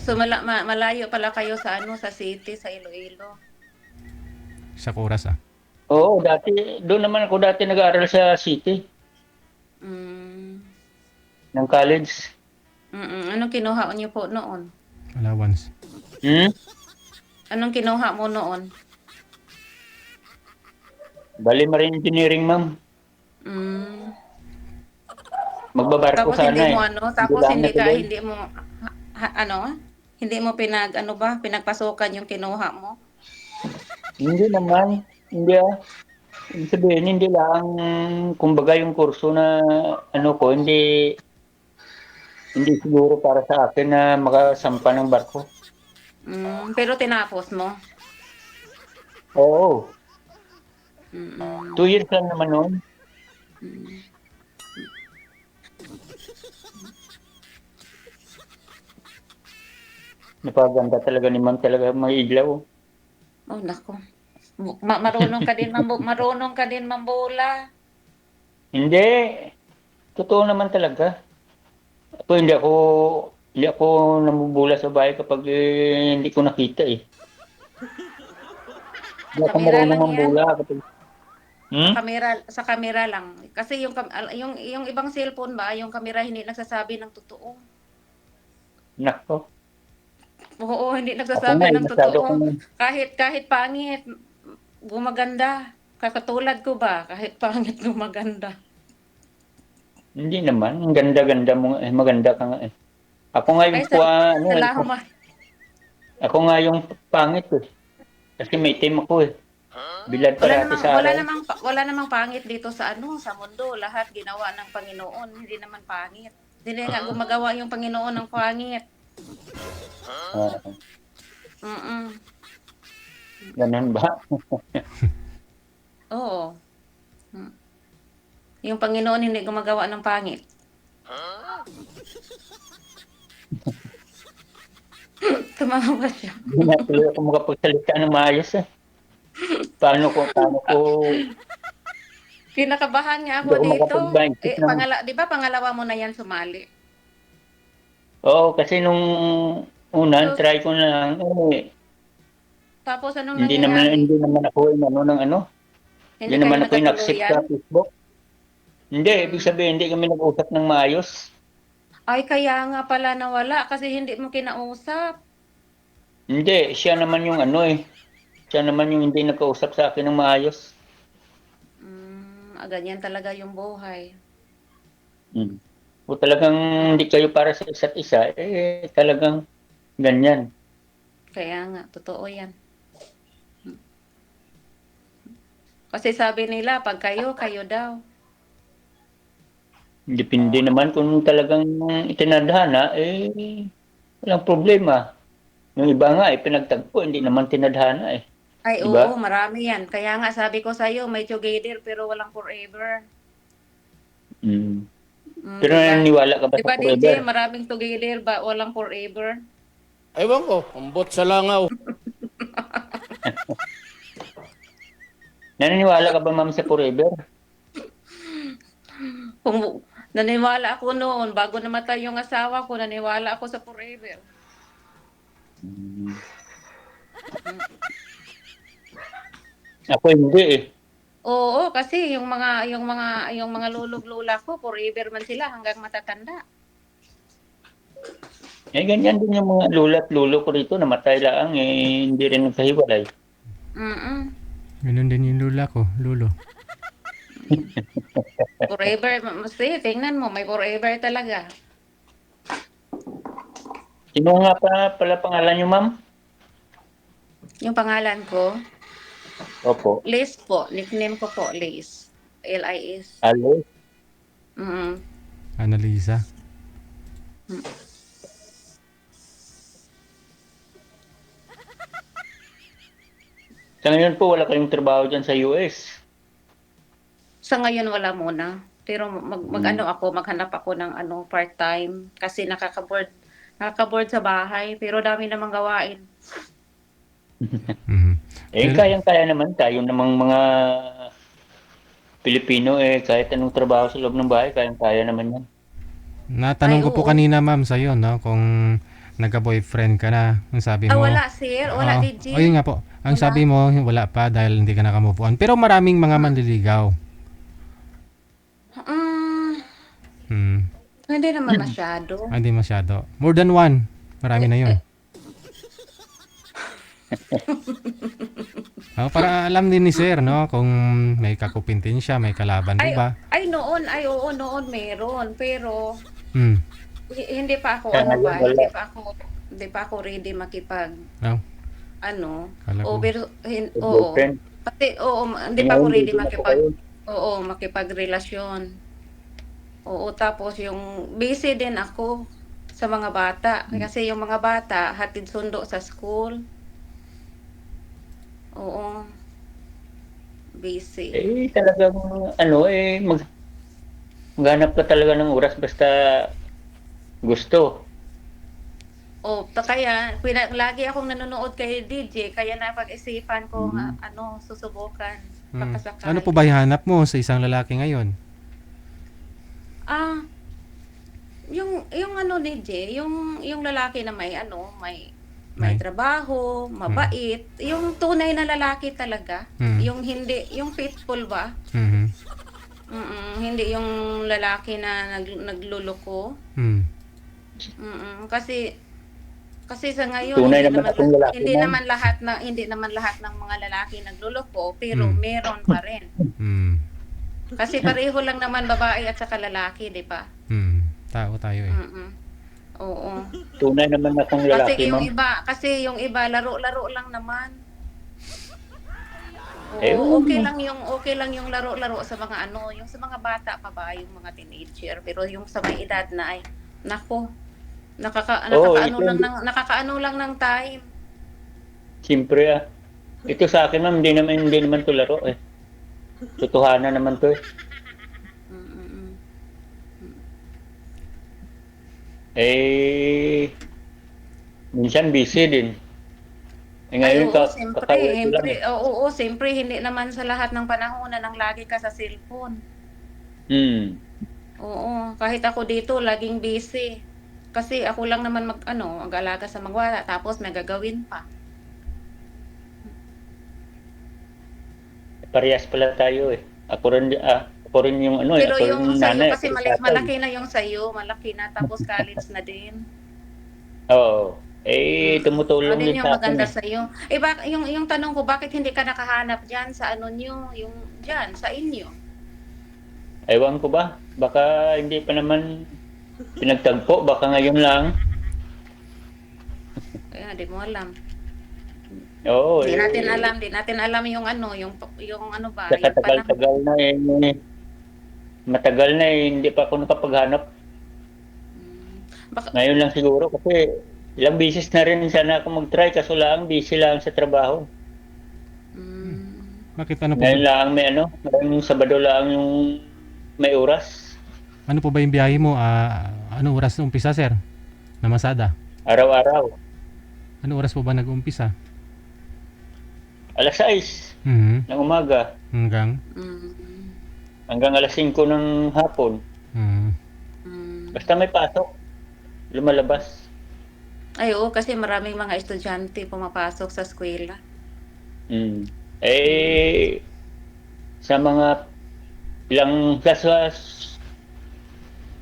So malayo pala kayo sa sa city, sa Iloilo. Sa Kuras Oo, doon naman ako dati nag-aaral sa city. Ng college. Anong kinuha niyo po noon? Allowance. Anong kinuha mo noon? Bali Marine Engineering, ma'am. Magbabarko Tapos sana hindi mo Hindi lang natuloy. hindi mo pinagpasokan yung kinuha mo? Hindi naman. Hindi Ibig sabihin, hindi lang, kumbaga yung kurso na hindi siguro para sa akin na makasampa ng barko. Pero tinapos mo? Oo. 2 years lang naman noon. Napaganda talaga ni ma'am, talaga may iglaw. Oh, nako. Marunong ka din mambula. Hindi. Totoo naman talaga. Hindi ako namubula sa bahay kapag hindi ko nakita eh. Hindi ako Kamera marunong lang yan. mambula kapag... Sa kamera lang. Kasi yung ibang cellphone ba, yung kamera hindi nagsasabi ng totoo. Nako. Oo, hindi nagsasabi ng totoo. Kahit pangit, gumaganda. Katulad ko ba, kahit pangit, gumaganda. Hindi naman. Ang ganda-ganda mo. Maganda ka nga eh. Ako nga yung ako nga yung pangit eh. Kasi may team ako eh. Bilad parati sa araw. Wala namang pangit dito sa sa mundo. Lahat ginawa ng Panginoon. Hindi naman pangit. Hindi nga gumagawa yung Panginoon ng pangit. Ganun ba? Oo. Hmm. Yung Panginoon hindi gumagawa ng pangit. Tumawa ba siya? Hindi na tuloy ako makapagsalita ng maayos eh. Paano ko, Kinakabahan nga ako hindi ako dito. makapag-bank ng... Di ba pangalawa mo na yan sumali? Oo, kasi nung una, try ko na lang, Tapos anong hindi nangyayari? naman ako hindi Hindi naman kayo ako in-accept sa nagkatuluyan? Facebook. Hindi, ibig sabihin, hindi kami nag-usap ng maayos. Ay, kaya nga pala nawala kasi hindi mo kinausap. Hindi, siya naman yung siya naman yung hindi nagkausap sa akin ng maayos. Ganyan talaga yung buhay. O talagang hindi kayo para sa isa't isa, talagang ganyan. Kaya nga, totoo yan. Kasi sabi nila, pag kayo, kayo daw. Depende naman kung talagang itinadhana, walang problema. Yung iba nga, pinagtagpo, hindi naman tinadhana eh. Ay, diba? oo, marami yan. Kaya nga, sabi ko sa'yo, may together pero walang forever. Pero Diba? naniniwala ka ba Diba, sa forever? DJ, maraming together ba walang forever? Ewan ko, umbot sa langaw. Naniniwala ka ba, ma'am, sa forever? Naniwala ako noon, bago namatay yung asawa ko, naniwala ako sa forever. Ako hindi eh. Oo, kasi yung mga lulog-lula ko, forever man sila hanggang matatanda. Ganyan din yung mga lula at lulo ko rito, namatay lang, hindi rin nagkahiwalay. Ganun din yung lula ko, lulo. Forever, tingnan mo, may forever talaga. Sino nga pala pangalan niyo, ma'am? Yung pangalan ko, Opo. Liz po, nickname ko po, Liz. L-I-S. Alice? Annalisa. Sa ngayon po, wala kayong trabaho dyan sa US. Sa ngayon wala muna. Pero maghanap ako ng part-time kasi nakaka-board sa bahay pero dami namang gawain. Kayang-kaya naman tayo namang mga Pilipino kahit anong trabaho sa loob ng bahay, kayang-kaya naman yan. Natanong ko po kanina, ma'am, sa'yo, no, kung nagka-boyfriend ka na. Ang sabi mo... wala, sir. Wala, DJ. Yun nga po. Ang sabi mo, wala pa dahil hindi ka naka-move on. Pero maraming mga manliligaw. Hindi naman masyado. Hindi masyado. More than one. Marami na yun. Para alam din ni sir, no, kung may kakupintin siya, may kalaban, di ba? Oo, noon meron. Pero, hindi pa ako, hindi pa ako ready makipag, hindi pa ako ready makipagrelasyon. Oo, tapos yung busy din ako sa mga bata. Kasi yung mga bata, hatid sundo sa school. Oo. Busy. Talagang, maghanap ka talaga ng oras basta gusto. Kaya, lagi akong nanonood kay DJ, kaya napag-isipan ko, susubukan. Ano po ba ihanap mo sa isang lalaki ngayon? Yung DJ, yung lalaki na may trabaho, mabait, yung tunay na lalaki talaga, yung faithful ba? Hindi yung lalaki na nagluloko. Kasi sa ngayon hindi naman lahat ng mga lalaki nagluloko, pero meron pa rin. Kasi pareho lang naman babae at saka lalaki, di ba? Tao tayo eh. Oo. Tunay naman akong lalaki, Kasi yung iba laro-laro lang naman. Okay lang yung laro-laro sa mga yung sa mga bata pa ba, yung mga teenager, pero yung sa may edad na nakakaano lang ng time. Siyempre Ito sa akin, ma'am, hindi naman to laro eh. Totohanan naman to eh. Mm-mm. Eh, minsan busy din. Eh, ngayon, Oo, siyempre, kakauwi ko lang siyempre, eh. oo, siyempre, hindi naman sa lahat ng panahon na nang lagi ka sa cellphone. Oo, kahit ako dito, laging busy. Kasi ako lang naman mag-alaga sa magwala, tapos may gagawin pa. Parehas pala tayo eh. Ako rin yung ano eh. Pero Ako yung rin sa'yo, nanay. kasi ako rin tatay. malaki na yung sa'yo, malaki na, tapos college na din. Oo. Eh, tumutulong Ano din yung sa akin maganda eh. sa'yo? Eh, yung tanong ko, bakit hindi ka nakahanap dyan sa ano nyo, yung dyan, sa inyo? Ewan ko ba? Baka hindi pa naman pinagtagpo. Baka ngayon lang. Kaya, di mo alam. Oo. Di natin alam yung ano, yung ano ba, Sa yung panahon. tagal na eh. Matagal na eh. Hindi pa ako nakapaghanap. Baka, Ngayon lang siguro kasi ilang beses na rin sana ako mag-try kaso lang busy lang sa trabaho. Bakit ano po? Ngayon lang may ano, ngayong Sabado lang yung may oras. Ano po ba yung biyahe mo? Ano oras umpisa, sir? Na Masada? Araw-araw. Ano oras po ba nag-umpisa? Alas 6 Mhm. ng umaga Hanggang? hanggang alas 5 ng hapon. Basta may pasok, lumalabas. ay oo, kasi maraming mga estudyante pumapasok sa eskwela. Eh, sa mga ilang sa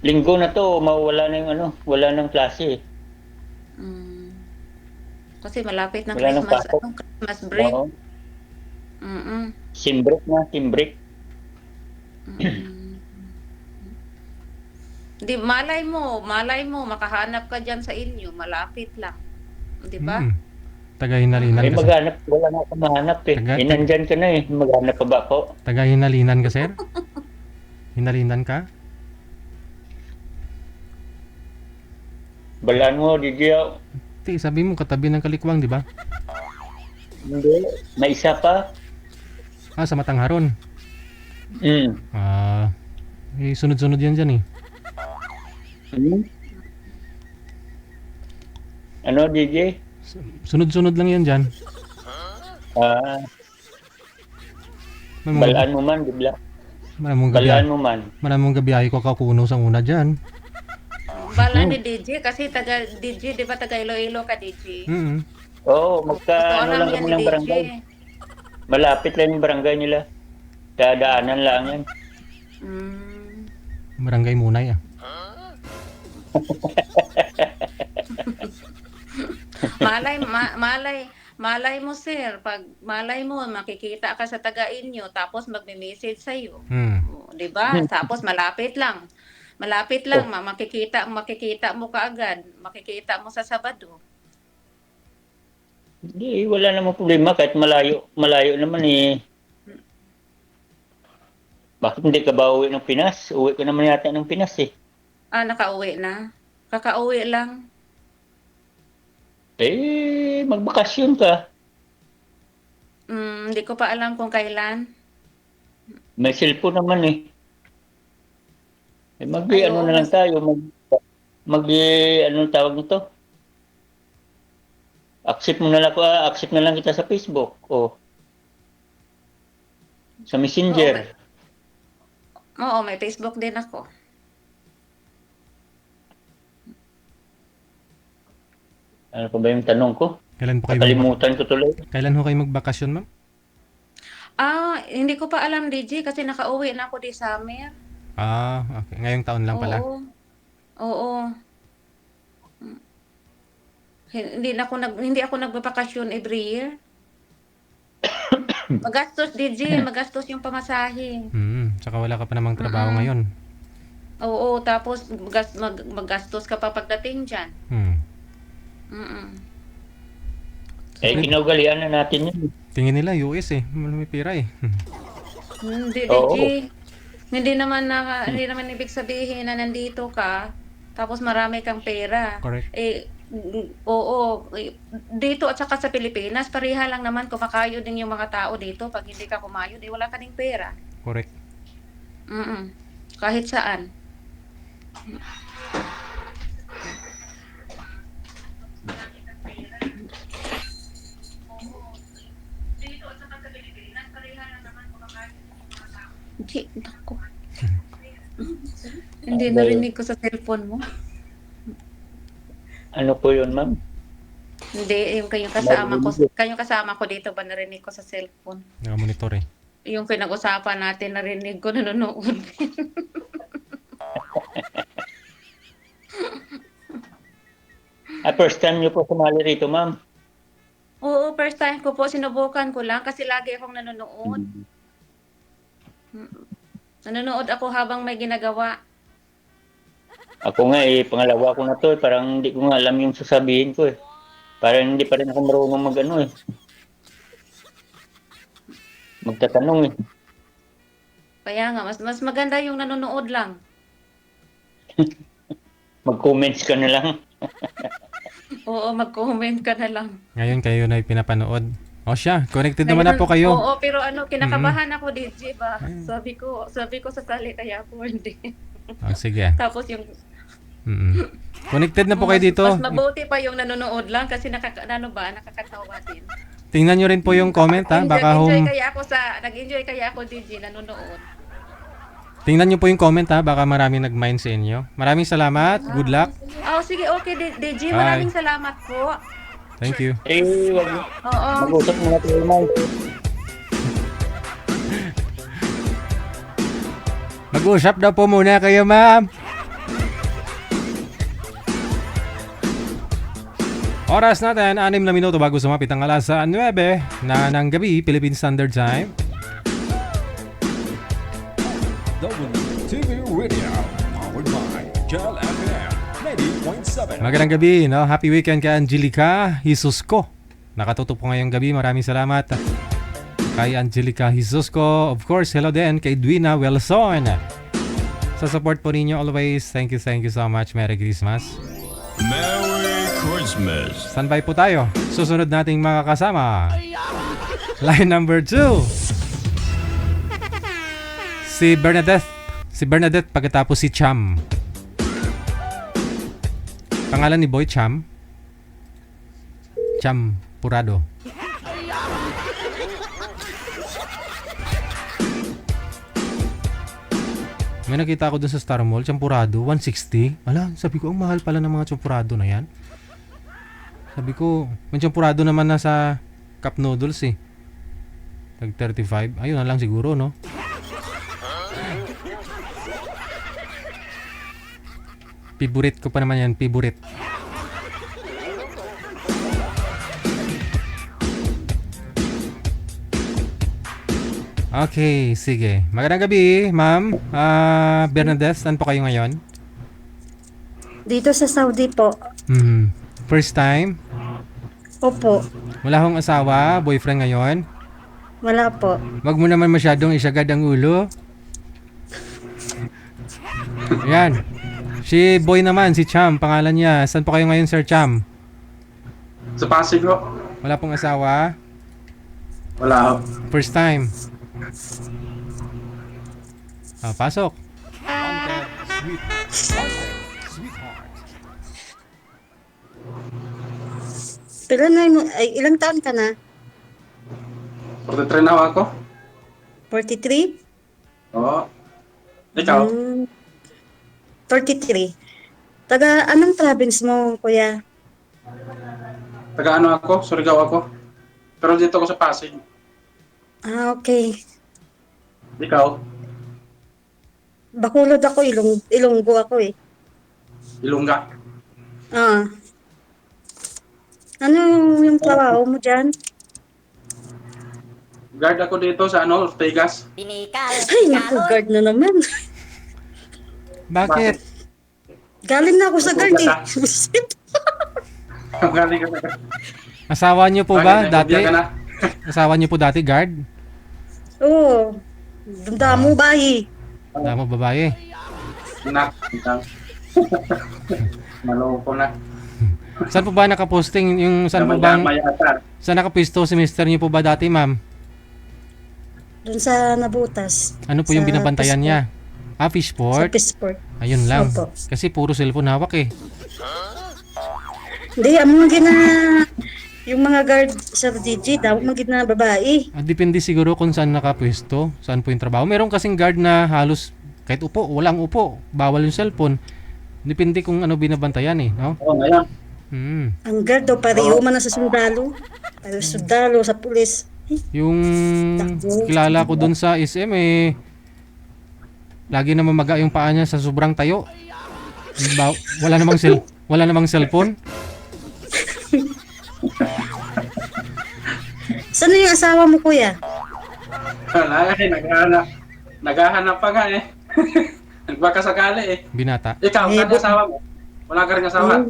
linggo na to, mawala na yung ano, wala nang klase. Kasi malapit ng Wala nang Christmas, pasok. Christmas break. Oo. Mm-mm. Sim break na, sim break. Di, malay mo, makahanap ka dyan sa inyo, malapit lang. Di ba? Taga-hinalinan Eh, ka, sir? maghanap, wala na ako mahanap eh. Nandyan ka na eh, maghanap pa ba ako? Taga-hinalinan ka, sir? Hinalinan ka? Balaan mo, Didio. Sabi mo katabi ng Kalikwang, di ba? Hindi, may isa pa. Sa Matangharon. Sunod-sunod yan dyan eh. Ano, DJ? Sunod-sunod lang yan dyan. Balaan mo man, bigla. Balaan mo man. Maraming gabiyahe ko kakuno sa una dyan. Bala ni DJ, kasi taga DJ, di ba taga Iloilo ka DJ? Oo, ano lang kami ng barangay. Malapit lang yung barangay nila. Dadaanan lang yan. Barangay Munay Malay mo sir, pag malay mo, makikita ka sa taga inyo, tapos magme-message sa'yo. Di ba? Tapos malapit lang, makikita mo kaagad, makikita mo sa Sabado. Hindi, wala namang problema kahit malayo naman eh. Bakit hindi ka ba uwi ng Pinas? Uwi ka naman yata ng Pinas eh. Nakauwi na? Kakauwi lang. Eh, magbakasyon ka. Hindi ko pa alam kung kailan. May cellphone naman eh. Ano na lang tayo, ano tawag nito? Accept na lang kita sa Facebook o sa Messenger. Oo, may Facebook din ako. Ano pa ba yung tanong ko? Kailan po kayo Nakalimutan ko tuloy. Kailan ho kayo magbakasyon, ma'am? Hindi ko pa alam, DJ, kasi nakauwi na ako di summer. Okay. Ngayong taon lang pala. Oo. Hindi ako nagbabakasyon every year. Magastos, DJ, magastos yung pamasahe. Saka wala ka pa namang trabaho ngayon. Oo, tapos magastos ka pa pagdating dyan. Kinaugalian na natin yun. Tingin nila US eh. May pera eh. Hindi, DJ. Hindi naman ibig sabihin na nandito ka, tapos marami kang pera. Correct. Oo, dito at saka sa Pilipinas, pareha lang naman kumakayod din yung mga tao dito. Pag hindi ka kumayod, wala ka ding pera. Correct. Kahit saan. Dito at saka sa Pilipinas, pareha lang naman kumakayod din yung mga tao. Hindi, naku. Hindi narinig ko sa cellphone mo. Ano po yun, ma'am? Hindi, yung kayong kasama ko dito ba narinig ko sa cellphone? Naka-monitor eh. Yung pinag-usapan natin, narinig ko, nanonood. First time niyo po sumali rito, ma'am? Oo, first time ko po, sinubukan ko lang kasi lagi akong nanonood. Nanonood ako habang may ginagawa. Ako nga pangalawa ko na to parang hindi ko nga alam yung sasabihin ko eh. Parang hindi pa rin ako marunong magtatanong eh. Kaya nga, mas maganda yung nanonood lang. Mag-comments ka na lang. Oo, mag-comment ka na lang. Ngayon kayo na pinapanood. O siya, connected naman na po kayo. Oo, pero kinakabahan ako, DJ ba? Sabi ko sasali kaya ako hindi. Sige. Tapos yung connected na po kayo dito. Mas mabuti pa yung nanonood lang kasi nakakatawa din. Tingnan nyo rin po yung comment ha. Baka Nag-enjoy kaya ako DJ nanonood. Tingnan nyo po yung comment ha. Baka maraming nag-mind sa inyo. Maraming salamat. Good luck. Oh, sige, okay DJ. Maraming salamat po. Thank you. Wag mo. Oo. Mag-usap muna tayo, ma'am. Mag-usap daw po muna kayo, ma'am. Oras natin, 6 na minuto bago sumapit ang alas 9 na ng gabi, Philippine Standard Time. WTV Radio, powered by Gel FM 90.7. Magandang gabi, no? Happy weekend kay Angelica Hisusco. Nakatutok po ngayong gabi, maraming salamat kay Angelica Hisusco. Of course, hello din kay Edwina Wilson. Sa support po ninyo always, thank you so much. Merry Christmas. Merry Christmas. Standby po tayo. Susunod nating mga kasama. Line number 2. Si Bernadette pagkatapos si Cham. Pangalan ni Boy Cham. Cham Purado. May nakita ako dun sa Star Mall, champurado, 160. Ala, sabi ko, ang mahal pala ng mga champurado na yan. Sabi ko, may champurado naman na sa cup noodles eh. Tag 35. Ayun na lang siguro, no? Favorite ko pa naman yan, favorite. Okay, sige. Magandang gabi, ma'am. Bernadette, saan po kayo ngayon? Dito sa Saudi po. First time? Opo. Wala hong asawa, boyfriend ngayon? Wala po. Wag mo naman masyadong isagad ang ulo. Ayan. Si Boy naman, si Cham, pangalan niya. Saan po kayo ngayon, Sir Cham? Sa Pasig po. Wala pong asawa? Wala. First time? Pasok. Pero ilang taon ka na? 43 na ako. 43? Oo. Ikaw? 43. Taga anong province mo, kuya? Taga ano ako? Surigao ako. Pero dito ako sa Pasig. Ah, okay. Ikaw? Bacolod ako, Ilonggo ako eh. Ilongga? Ah. Ano yung trabaho mo dyan? Guard ako dito sa Ortegas. Ay, naku, guard na naman. Bakit? Galing na ako sa guard eh. Galing ka na. Asawa niyo po ba dati? Asawa niyo po dati, guard? Oo. Damo bayi. Damo babae. Maloko na. Saan po ba nakaposting yung saan po ba saan nakapisto si mister niyo po ba dati, ma'am? Doon sa Nabutas. Ano po yung Sa binabantayan Fishport. niya? Fishport? Sa Fishport. Ayun lang. Opo. Kasi puro cellphone hawak eh. Hindi, ang mga yung mga guard sa DJ daw, mga gina babae. Depende siguro kung saan nakapwesto, saan po yung trabaho. Meron kasing guard na halos kahit upo, walang upo, bawal yung cellphone. Depende kung ano binabantayan eh, no? Oo, ngayon. Ang guard daw, pareho man na sa sundalo. Pareho sa sundalo, sa pulis. Yung kilala ko doon sa SM eh, lagi na mamaga yung paa niya sa sobrang tayo. Wala namang cellphone. Saan yung asawa mo, kuya? Wala eh, naghahanap pa nga eh. Nagbakasakali eh. Binata. Ikaw, saan asawa mo? Wala ka rin asawa?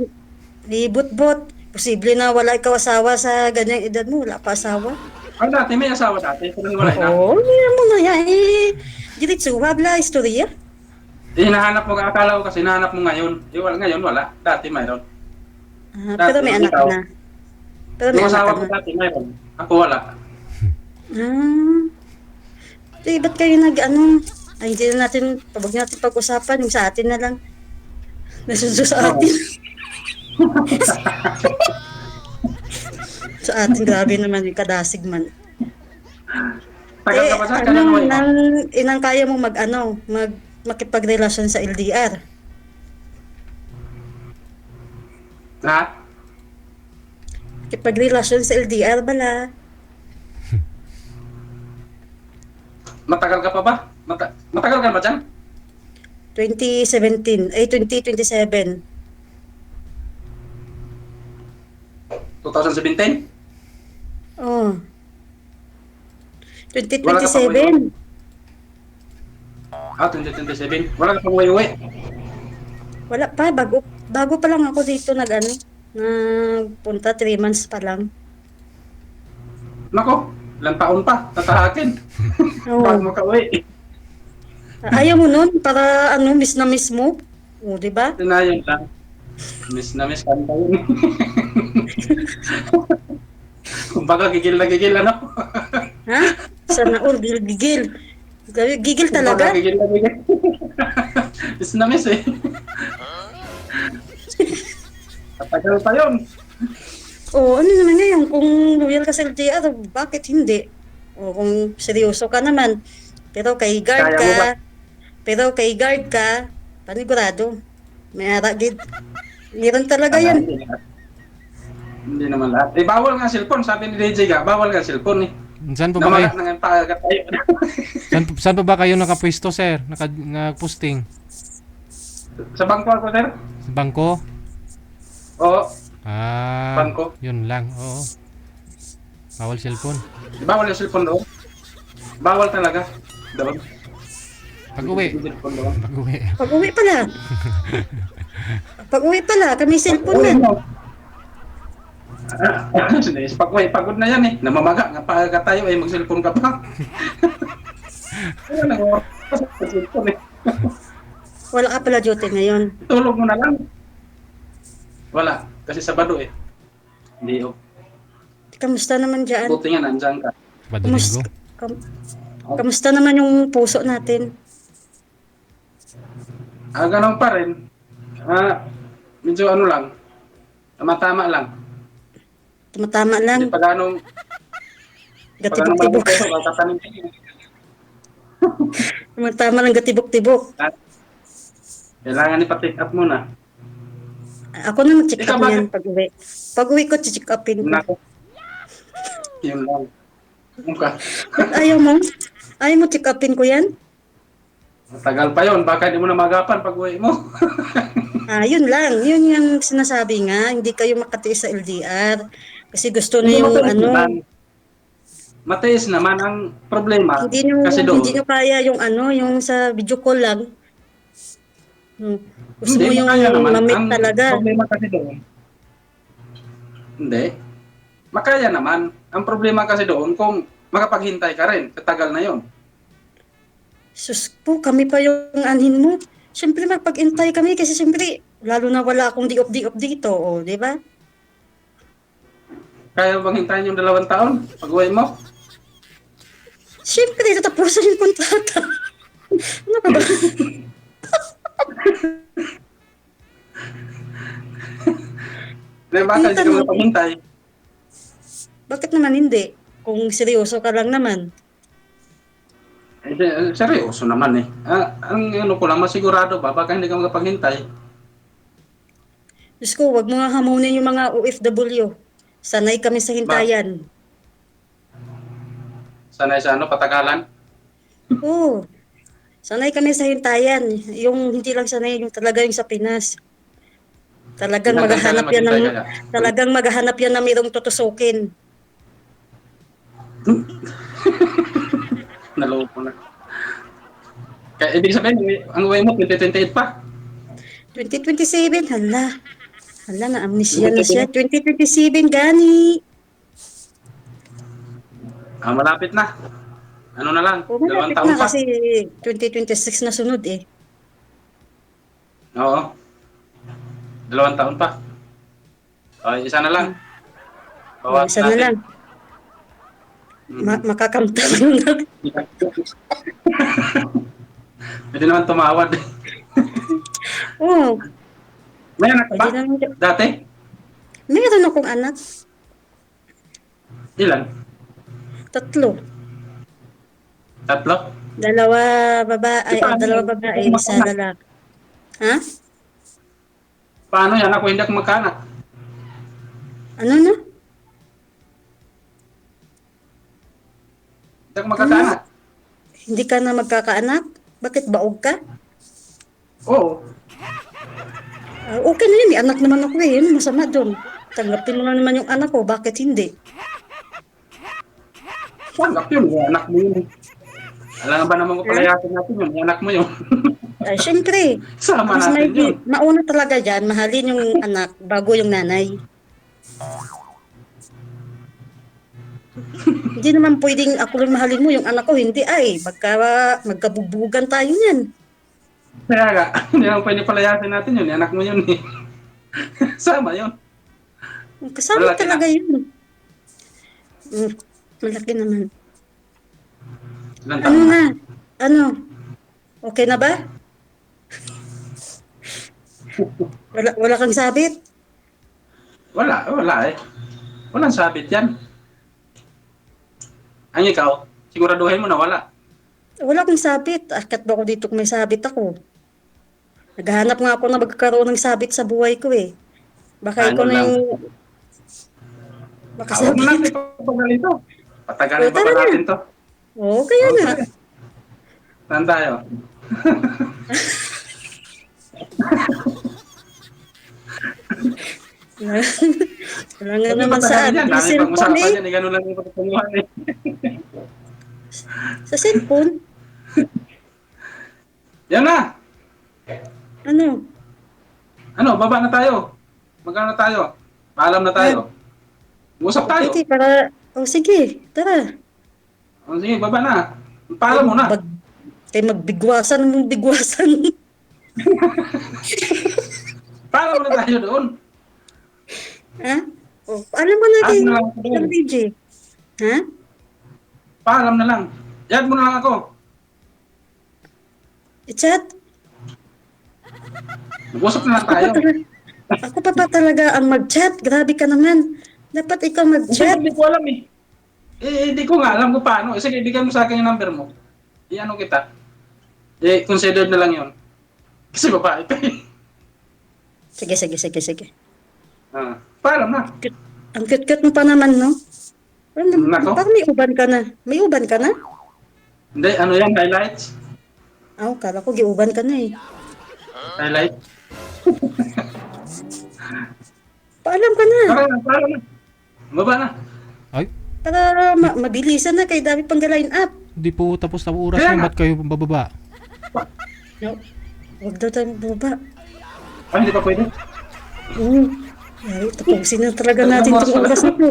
Libot-bot. Posible na wala ikaw asawa sa ganyang edad mo. Wala pa asawa. Dati may asawa dati. Pero wala na. Oo, hindi mo na yan. Diretso, wabla, istorya. Hinahanap mo, akala ko kasi hinahanap mo ngayon. Ngayon wala. Dati mayroon. Pero may anak ikaw. na. Pero may Yung anak asawa ka ko na. dati mayroon. Ako wala. Ba't kayo nag-ano? Ay, hindi na natin, pabag natin pag-usapan, yung sa atin na lang. Nasunso sa atin. Sa atin, grabe naman yung kadasig man. Tagal ka ba sa kanya naman? Inang kaya mo makipagrelasyon sa LDR. Ha? Makipagrelasyon sa LDR bala. Matagal ka pa ba? Matagal ka ba dyan? 2027. 2017? Oh. Wala ka pa 2027. 2027. Wala ka pang uwi-uwi. Wala pa, bago pa lang ako dito nagpunta 3 months pa lang. Nako, ilang taon pa, tatahakin. Oo. Bago mo ka-uwi. Ayaw mo nun para miss na miss mo. O, di ba? Tinayon lang. Miss na miss kanta yun. Kumbaga gigil na gigil Ha? Sana all gigil. Gigil talaga? Kumbaga gigil na gigil. Miss na miss eh. Katagal pa yun. Oo, ano naman ngayon? Kung loyal ka sa LDR, bakit hindi? O kung seryoso ka naman, pero kay guard Kaya mo ba? panigurado. May aragid. Meron talaga yan. Hindi naman lahat. Eh, bawal nga cellphone. Sabi ni DJ ga, bawal nga cellphone eh. Saan po ba kayo? Namagat na nga tayo. Saan po ba kayo nakapwesto, sir? Naka-posting? Sa bangko ako, sir. Sa bangko? Oo. Bangko. Yun lang, oo. Bawal cellphone. Bawal yung cellphone doon. Bawal talaga. Doon. Pag-uwi. Pag-uwi pala. Pag-uwi pala, kami cellphone na. Pagod na yan eh. Namamaga. Nga pa tayo eh, mag-cellphone ka pa. Wala ka pala duty ngayon. Tulog mo na lang. Wala. Kasi Sabado eh. Hindi oh. Kamusta naman dyan? Buti nga nandyan ka. Kamusta naman yung puso natin? Ganun pa rin. Medyo ano lang. Tama-tama lang. Tama-tama lang. Hindi pa ganong Gatibok-tibok. Tama lang gatibok-tibok. Kailangan ipa-check up muna. Ako na mag-check up yan pag-uwi. Pag-uwi ko, check upin ko. Yun lang. Mukha. Ayaw mo? Ayaw mo check upin ko yan? Matagal pa yun. Baka hindi mo na magapan pag-uwi mo. Yun lang. Yun yung sinasabi nga. Hindi kayo makatiis sa LDR. Kasi gusto na yung Matiis naman ang problema. Hindi Kasi doon. Hindi nyo kaya yung yung sa video call lang. Gusto mo yung mamit talaga. Ang problema kasi doon. Hindi. Makaya naman. Ang problema kasi doon kung makapaghintay ka rin. Katagal na yon. Sus po, kami pa yung anhin mo. Siyempre magpag-intay kami kasi siyempre, lalo na wala akong di-off dito, di ba? Kaya bang hintayin yung 2 taon pag-uwi mo? Siyempre, tatapusin yung kontrata. Ano ka ba? Bakit hindi ka magpahintay? Bakit naman hindi? Kung seryoso ka lang naman. Seryoso naman eh. Ang ano ko lang, masigurado ba? Baka hindi ka magapaghintay. Diyos ko, wag mo nga hamunin yung mga OFW. Sanay kami sa hintayan. Sanay sa ano, patagalan? Oo. Sanay kami sa hintayan. Yung hindi lang sanay, yung talaga yung sa Pinas. Talagang maghahanap yan ng mayroong tutusukin. Naloko na. Kaya ibig sabihin, ang uwi mo 2028 pa. 2027, hala. Hala, na-amnesia na siya. 2027, gani. Malapit na. Ano na lang, O, 2 malapit taon na pa. kasi 2026 na sunod eh. Oo. 2 taon pa. Isa na lang. Bawas Isa na lang. Makakamtan na. Pwede naman tumawad. Oo. May anak ba? Dati? Meron akong anak. Ilan? 3. 3? 2 babae, 2 babae, isa lalaki. Ha? Paano yan? Ako hindi ako magkaanak. Ano na? Hindi ako magkakaanak. Hindi ka na magkakaanak? Bakit baog ka? Oo. Okay na yun, may anak naman ako eh. Yun, masama doon. Tanggapin mo na naman yung anak ko, bakit hindi? Tanggap yun, yung anak mo yun. Alam ba naman ko palayasin natin yun, yung anak mo yun. Ay, syempre. Sama Mas natin yun. mauna talaga dyan, mahalin yung anak bago yung nanay. Hindi naman pwedeng ako lang mahalin mo, yung anak ko hindi ay. Magkabubugan tayo yan. Kaya nga, hindi naman pwede palayasin natin yun, yung anak mo yun eh. Sama yun. Kasama Malaki talaga yun. Malaki naman. Ilan Ano taon na? Ano? Okay na ba? Wala kang sabit? Wala eh. Walang sabit yan. Ang ikaw, siguraduhin mo na wala. Wala akong sabit. Akat ba ako dito kung may sabit ako? Naghahanap nga ako na magkakaroon ng sabit sa buhay ko eh. Baka ikaw na yung... Baka Huwag mo sabit. natin pagpagalin to. Patagalin pa Tara ba na. natin to? Oo, kaya nga. Saan tayo? Wala nga naman sa atin. Dami Cellphone pag-usapan eh. yan, ganun lang yung pagpapaluhan eh. Sa cellphone? Yan na! Ano? Ano, baba na tayo. Magkano na tayo? Paalam na tayo. Usap tayo. Pwede para... O sige, tara. Sige, baba na. Paalam mo na. Kayo magbigwasan mong bigwasan. Paalam na tayo doon. Ha? O, alam mo na kayo. Ano lang ako doon? DJ. Ha? Paalam na lang. Yan mo na lang ako. I-chat? Mag-usap na lang tayo. Ako pa ba talaga ang mag-chat? Grabe ka naman. Dapat ikaw mag-chat. Hindi ko alam eh. Hindi ko nga alam kung paano. Sige, bigyan mo sa akin yung number mo. I-ano kita. Consider na lang yun. Kasi babae ka eh. Sige. Paalam na. Ang cute-cute mo pa naman, no? Nako. Parang may uban ka na. May uban ka na? Hindi, ano yan, highlights? Kala ko giuban ka na eh. Highlight? Paalam ka na. Paalam na. Baba na. Ay, Para mabilisan na kay dami pang line up. di po tapos na oras Kaya na, nga. ba't kayo bababa? No. Huwag daw tayo baba. Hindi pa pwede. Ay, tapusin na talaga natin itong oras na to.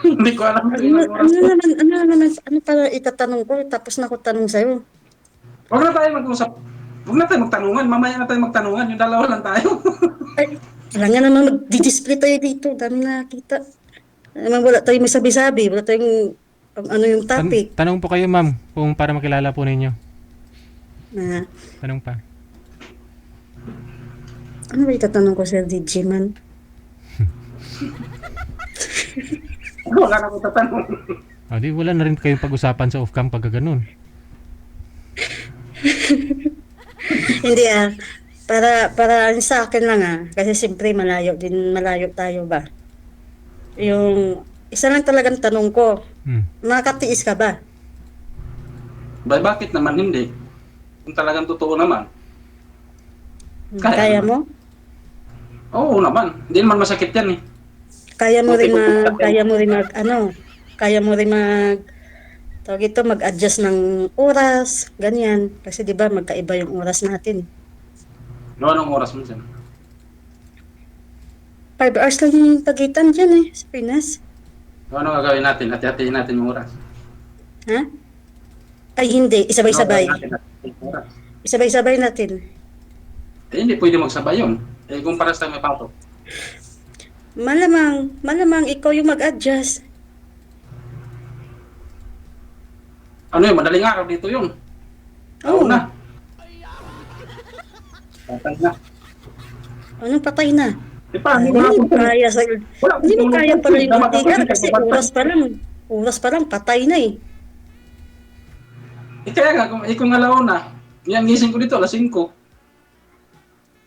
Hindi ko alam. Ano naman, ano para itatanong ko, tapos na ako tanong sa'yo. Huwag na tayo mag-usap. Huwag na tayo magtanungan, mamaya na tayo magtanungan, yung dalawa lang tayo. Ay, kailangan naman mag-display tayo dito. Dami nakita. Naman wala tayong may sabi-sabi. Wala tayong ano yung topic. Tanong po kayo, ma'am, kung para makilala po ninyo. Na, Tanong pa. ano ba itatanong ko, Sir DJ man? Wala na ko tatanong. Di wala na rin kayong pag-usapan sa off-cam pag ganun. Hindi para sa akin lang kasi siyempre malayo tayo ba. Yung isa lang talagang tanong ko, nakakatiis ka ba? Bakit naman hindi? Kung talagang totoo naman. Kaya mo? Oo naman, hindi naman masakit yan eh. Kaya mo rin tawag ito, mag-adjust ng oras, ganyan. Kasi di ba magkaiba yung oras natin. Anong oras mo dyan? 5 hours lang yung pagitan dyan sa Pinas. Ano gagawin natin? Hati-hatiin natin yung oras. Ha? Ay hindi, isabay-sabay. Oras. Isabay-sabay natin. Hindi pwede magsabay yun. Kung paras tayo may pato. Malamang ikaw yung mag-adjust. Ano yun? Madaling araw dito yun. Oo. Na. Patay na. Anong patay na? Hindi mo kaya pala yung matigar kasi oras pa lang patay na eh. Kaya nga, kung alauna, yan gising ko dito, alas 5.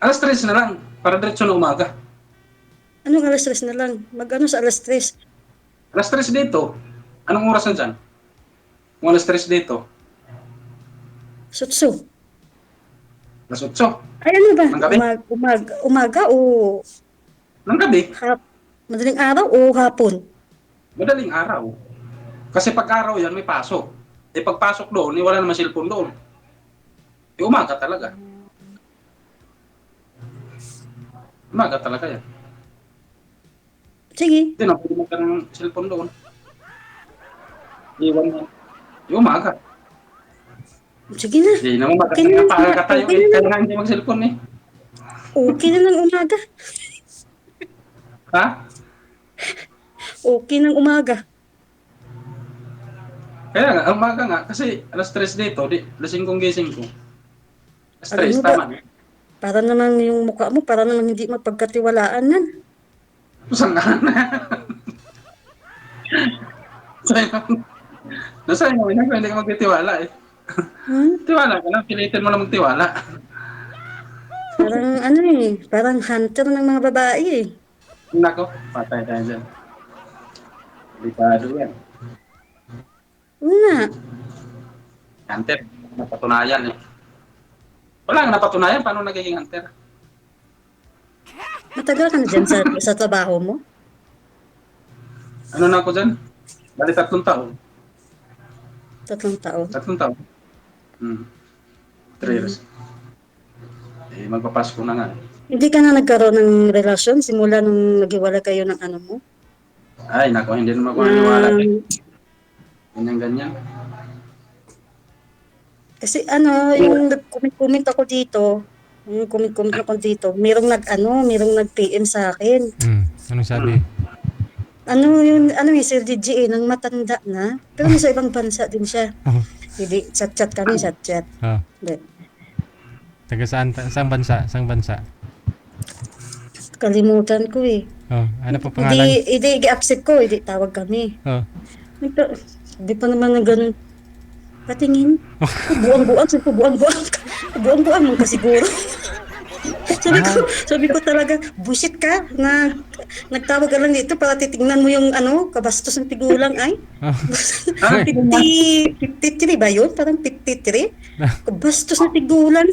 Alas 3 na lang, para diretso na umaga. Anong alas 3 na lang? Mag-ano sa alas 3? Alas 3 dito. Anong oras na dyan? Kung alas 3 dito. Sutso. Alas 8. Ay ano ba? Ng gabi? Umaga o... Ng gabi? Madaling araw o hapon? Madaling araw. Kasi pag araw yan, may pasok. Pagpasok doon, wala naman cellphone doon. Umaga talaga. Umaga talaga yan. Sige. Hindi na, pwede mo ng cellphone doon. Iwan yan. Umaga. Sige na. Hindi naman magkakaya para tayo. Kaya nga hindi mag-cellphone eh. Okay na ng umaga. Ha? Okay ng umaga. Kaya nga, umaga nga. Kasi alas 3 dito, alas 5 gising ko. Alas 3, Ano ba? tama. Para naman yung mukha mo, para naman hindi mapagkatiwalaan nan. Saan ka na? Nasa'yo mo, hindi ka magtitiwala eh. Tiwala ka lang, pilitin mo lang magtiwala. Parang parang hunter ng mga babae eh. Nako, patay tayo dyan. Delikado yan. Una. Hunter, napatunayan eh. Wala nga napatunayan, paano nagiging hunter? Matagal ka na dyan sa trabaho mo? Ano na ako dyan? Bali 3 taon. 3 taon? 3 taon. 3 years. Magpapasko na nga. Hindi ka na nagkaroon ng relasyon simula nung naghiwalay kayo ng ano mo? Ay, nako, hindi naman ako naniwala. Ganyan-ganyan. Kasi yung nag-comment ako dito, merong nag-PM sa akin. Anong sabi? Sir DJ nang matanda na, pero nasa ibang bansa din siya. Hindi, chat kami. Taga saan bansa? Saang bansa? Kalimutan ko eh. Ano pa pangalan? Hindi, i-accept ko, hindi tawag kami. Hindi pa naman na ganun. Patingin. Buang-buang mo kasi siguro. Sabi ko talaga, bullshit ka na nagtawag ka lang dito para titingnan mo yung kabastos ng tigulang ay. 53 ba yun? Parang 53? Kabastos ng tigulang.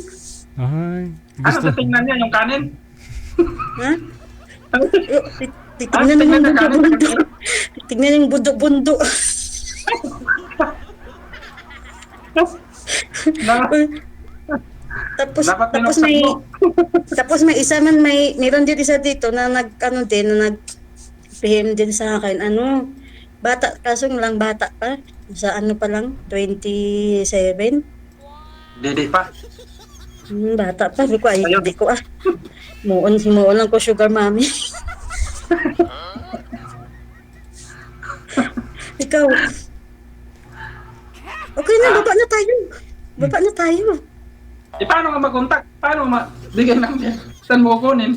Ay. Ano titingnan niya? Yung kanin? Ha? Titingnan mo yung bundok-bundok. Titingnan yung bundok-bundok. Tapos may isa man meron din isa dito na nag-PM din sa akin bata pa sa pa lang 27. Dede pa. Bata pa, hindi ko Muon lang ko sugar mommy. Ikaw. Okay na, baba na tayo. Paano ka mag-contact? Paano bigay number? Saan mo kunin?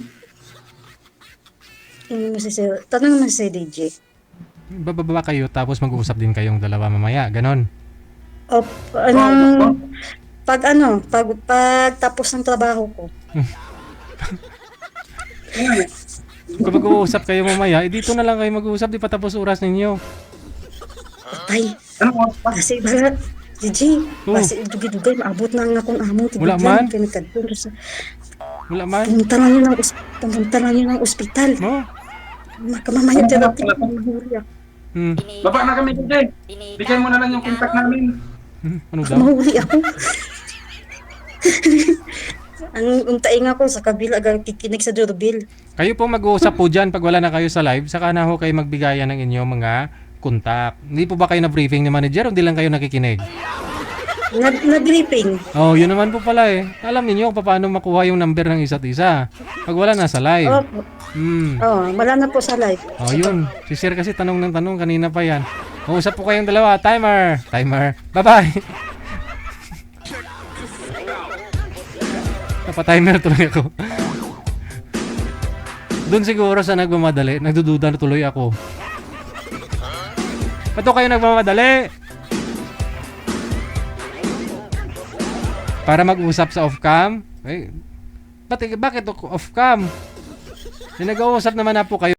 Tanong mo si DJ. Bababa kayo tapos mag-uusap din kayong dalawa mamaya, ganon. O, pag tapos ng trabaho ko. Kung mag-uusap kayo mamaya, dito na lang kayo mag-uusap, di pa tapos oras ninyo. Patay. Kasi bala, DJ, kasi dugay-dugay, maabot na nga akong amo. Wala man? Wala man? Pumunta lang yun ng ospital. Makamamaya therapy. Baba na kami DJ. Bigyan mo na lang yung contact namin. Ano daw? Mahuli ako. Ang untaing ako sa kabila, kikinig sa doorbell. Kayo po mag-uusap po dyan pag wala na kayo sa live, saka na ho kayo magbigayan ng inyong mga kontak. Hindi po ba kayo na-briefing ni manager o hindi lang kayo nakikinig? Na-briefing. Oh, yun naman po pala eh. Alam niyo kung paano makuha yung number ng isa't isa pag wala na sa live. Wala na po sa live. Oh, yun. Si Sir kasi tanong ng tanong kanina pa yan. Uusap po kayong dalawa. Timer. Bye-bye. Napa-timer tuloy ako. Doon siguro sa nagmamadali, nagdududa na tuloy ako. Ba't kayo nagmamadali? Para mag-usap sa off-cam? Bakit off-cam? Nag-uusap naman na po kayo.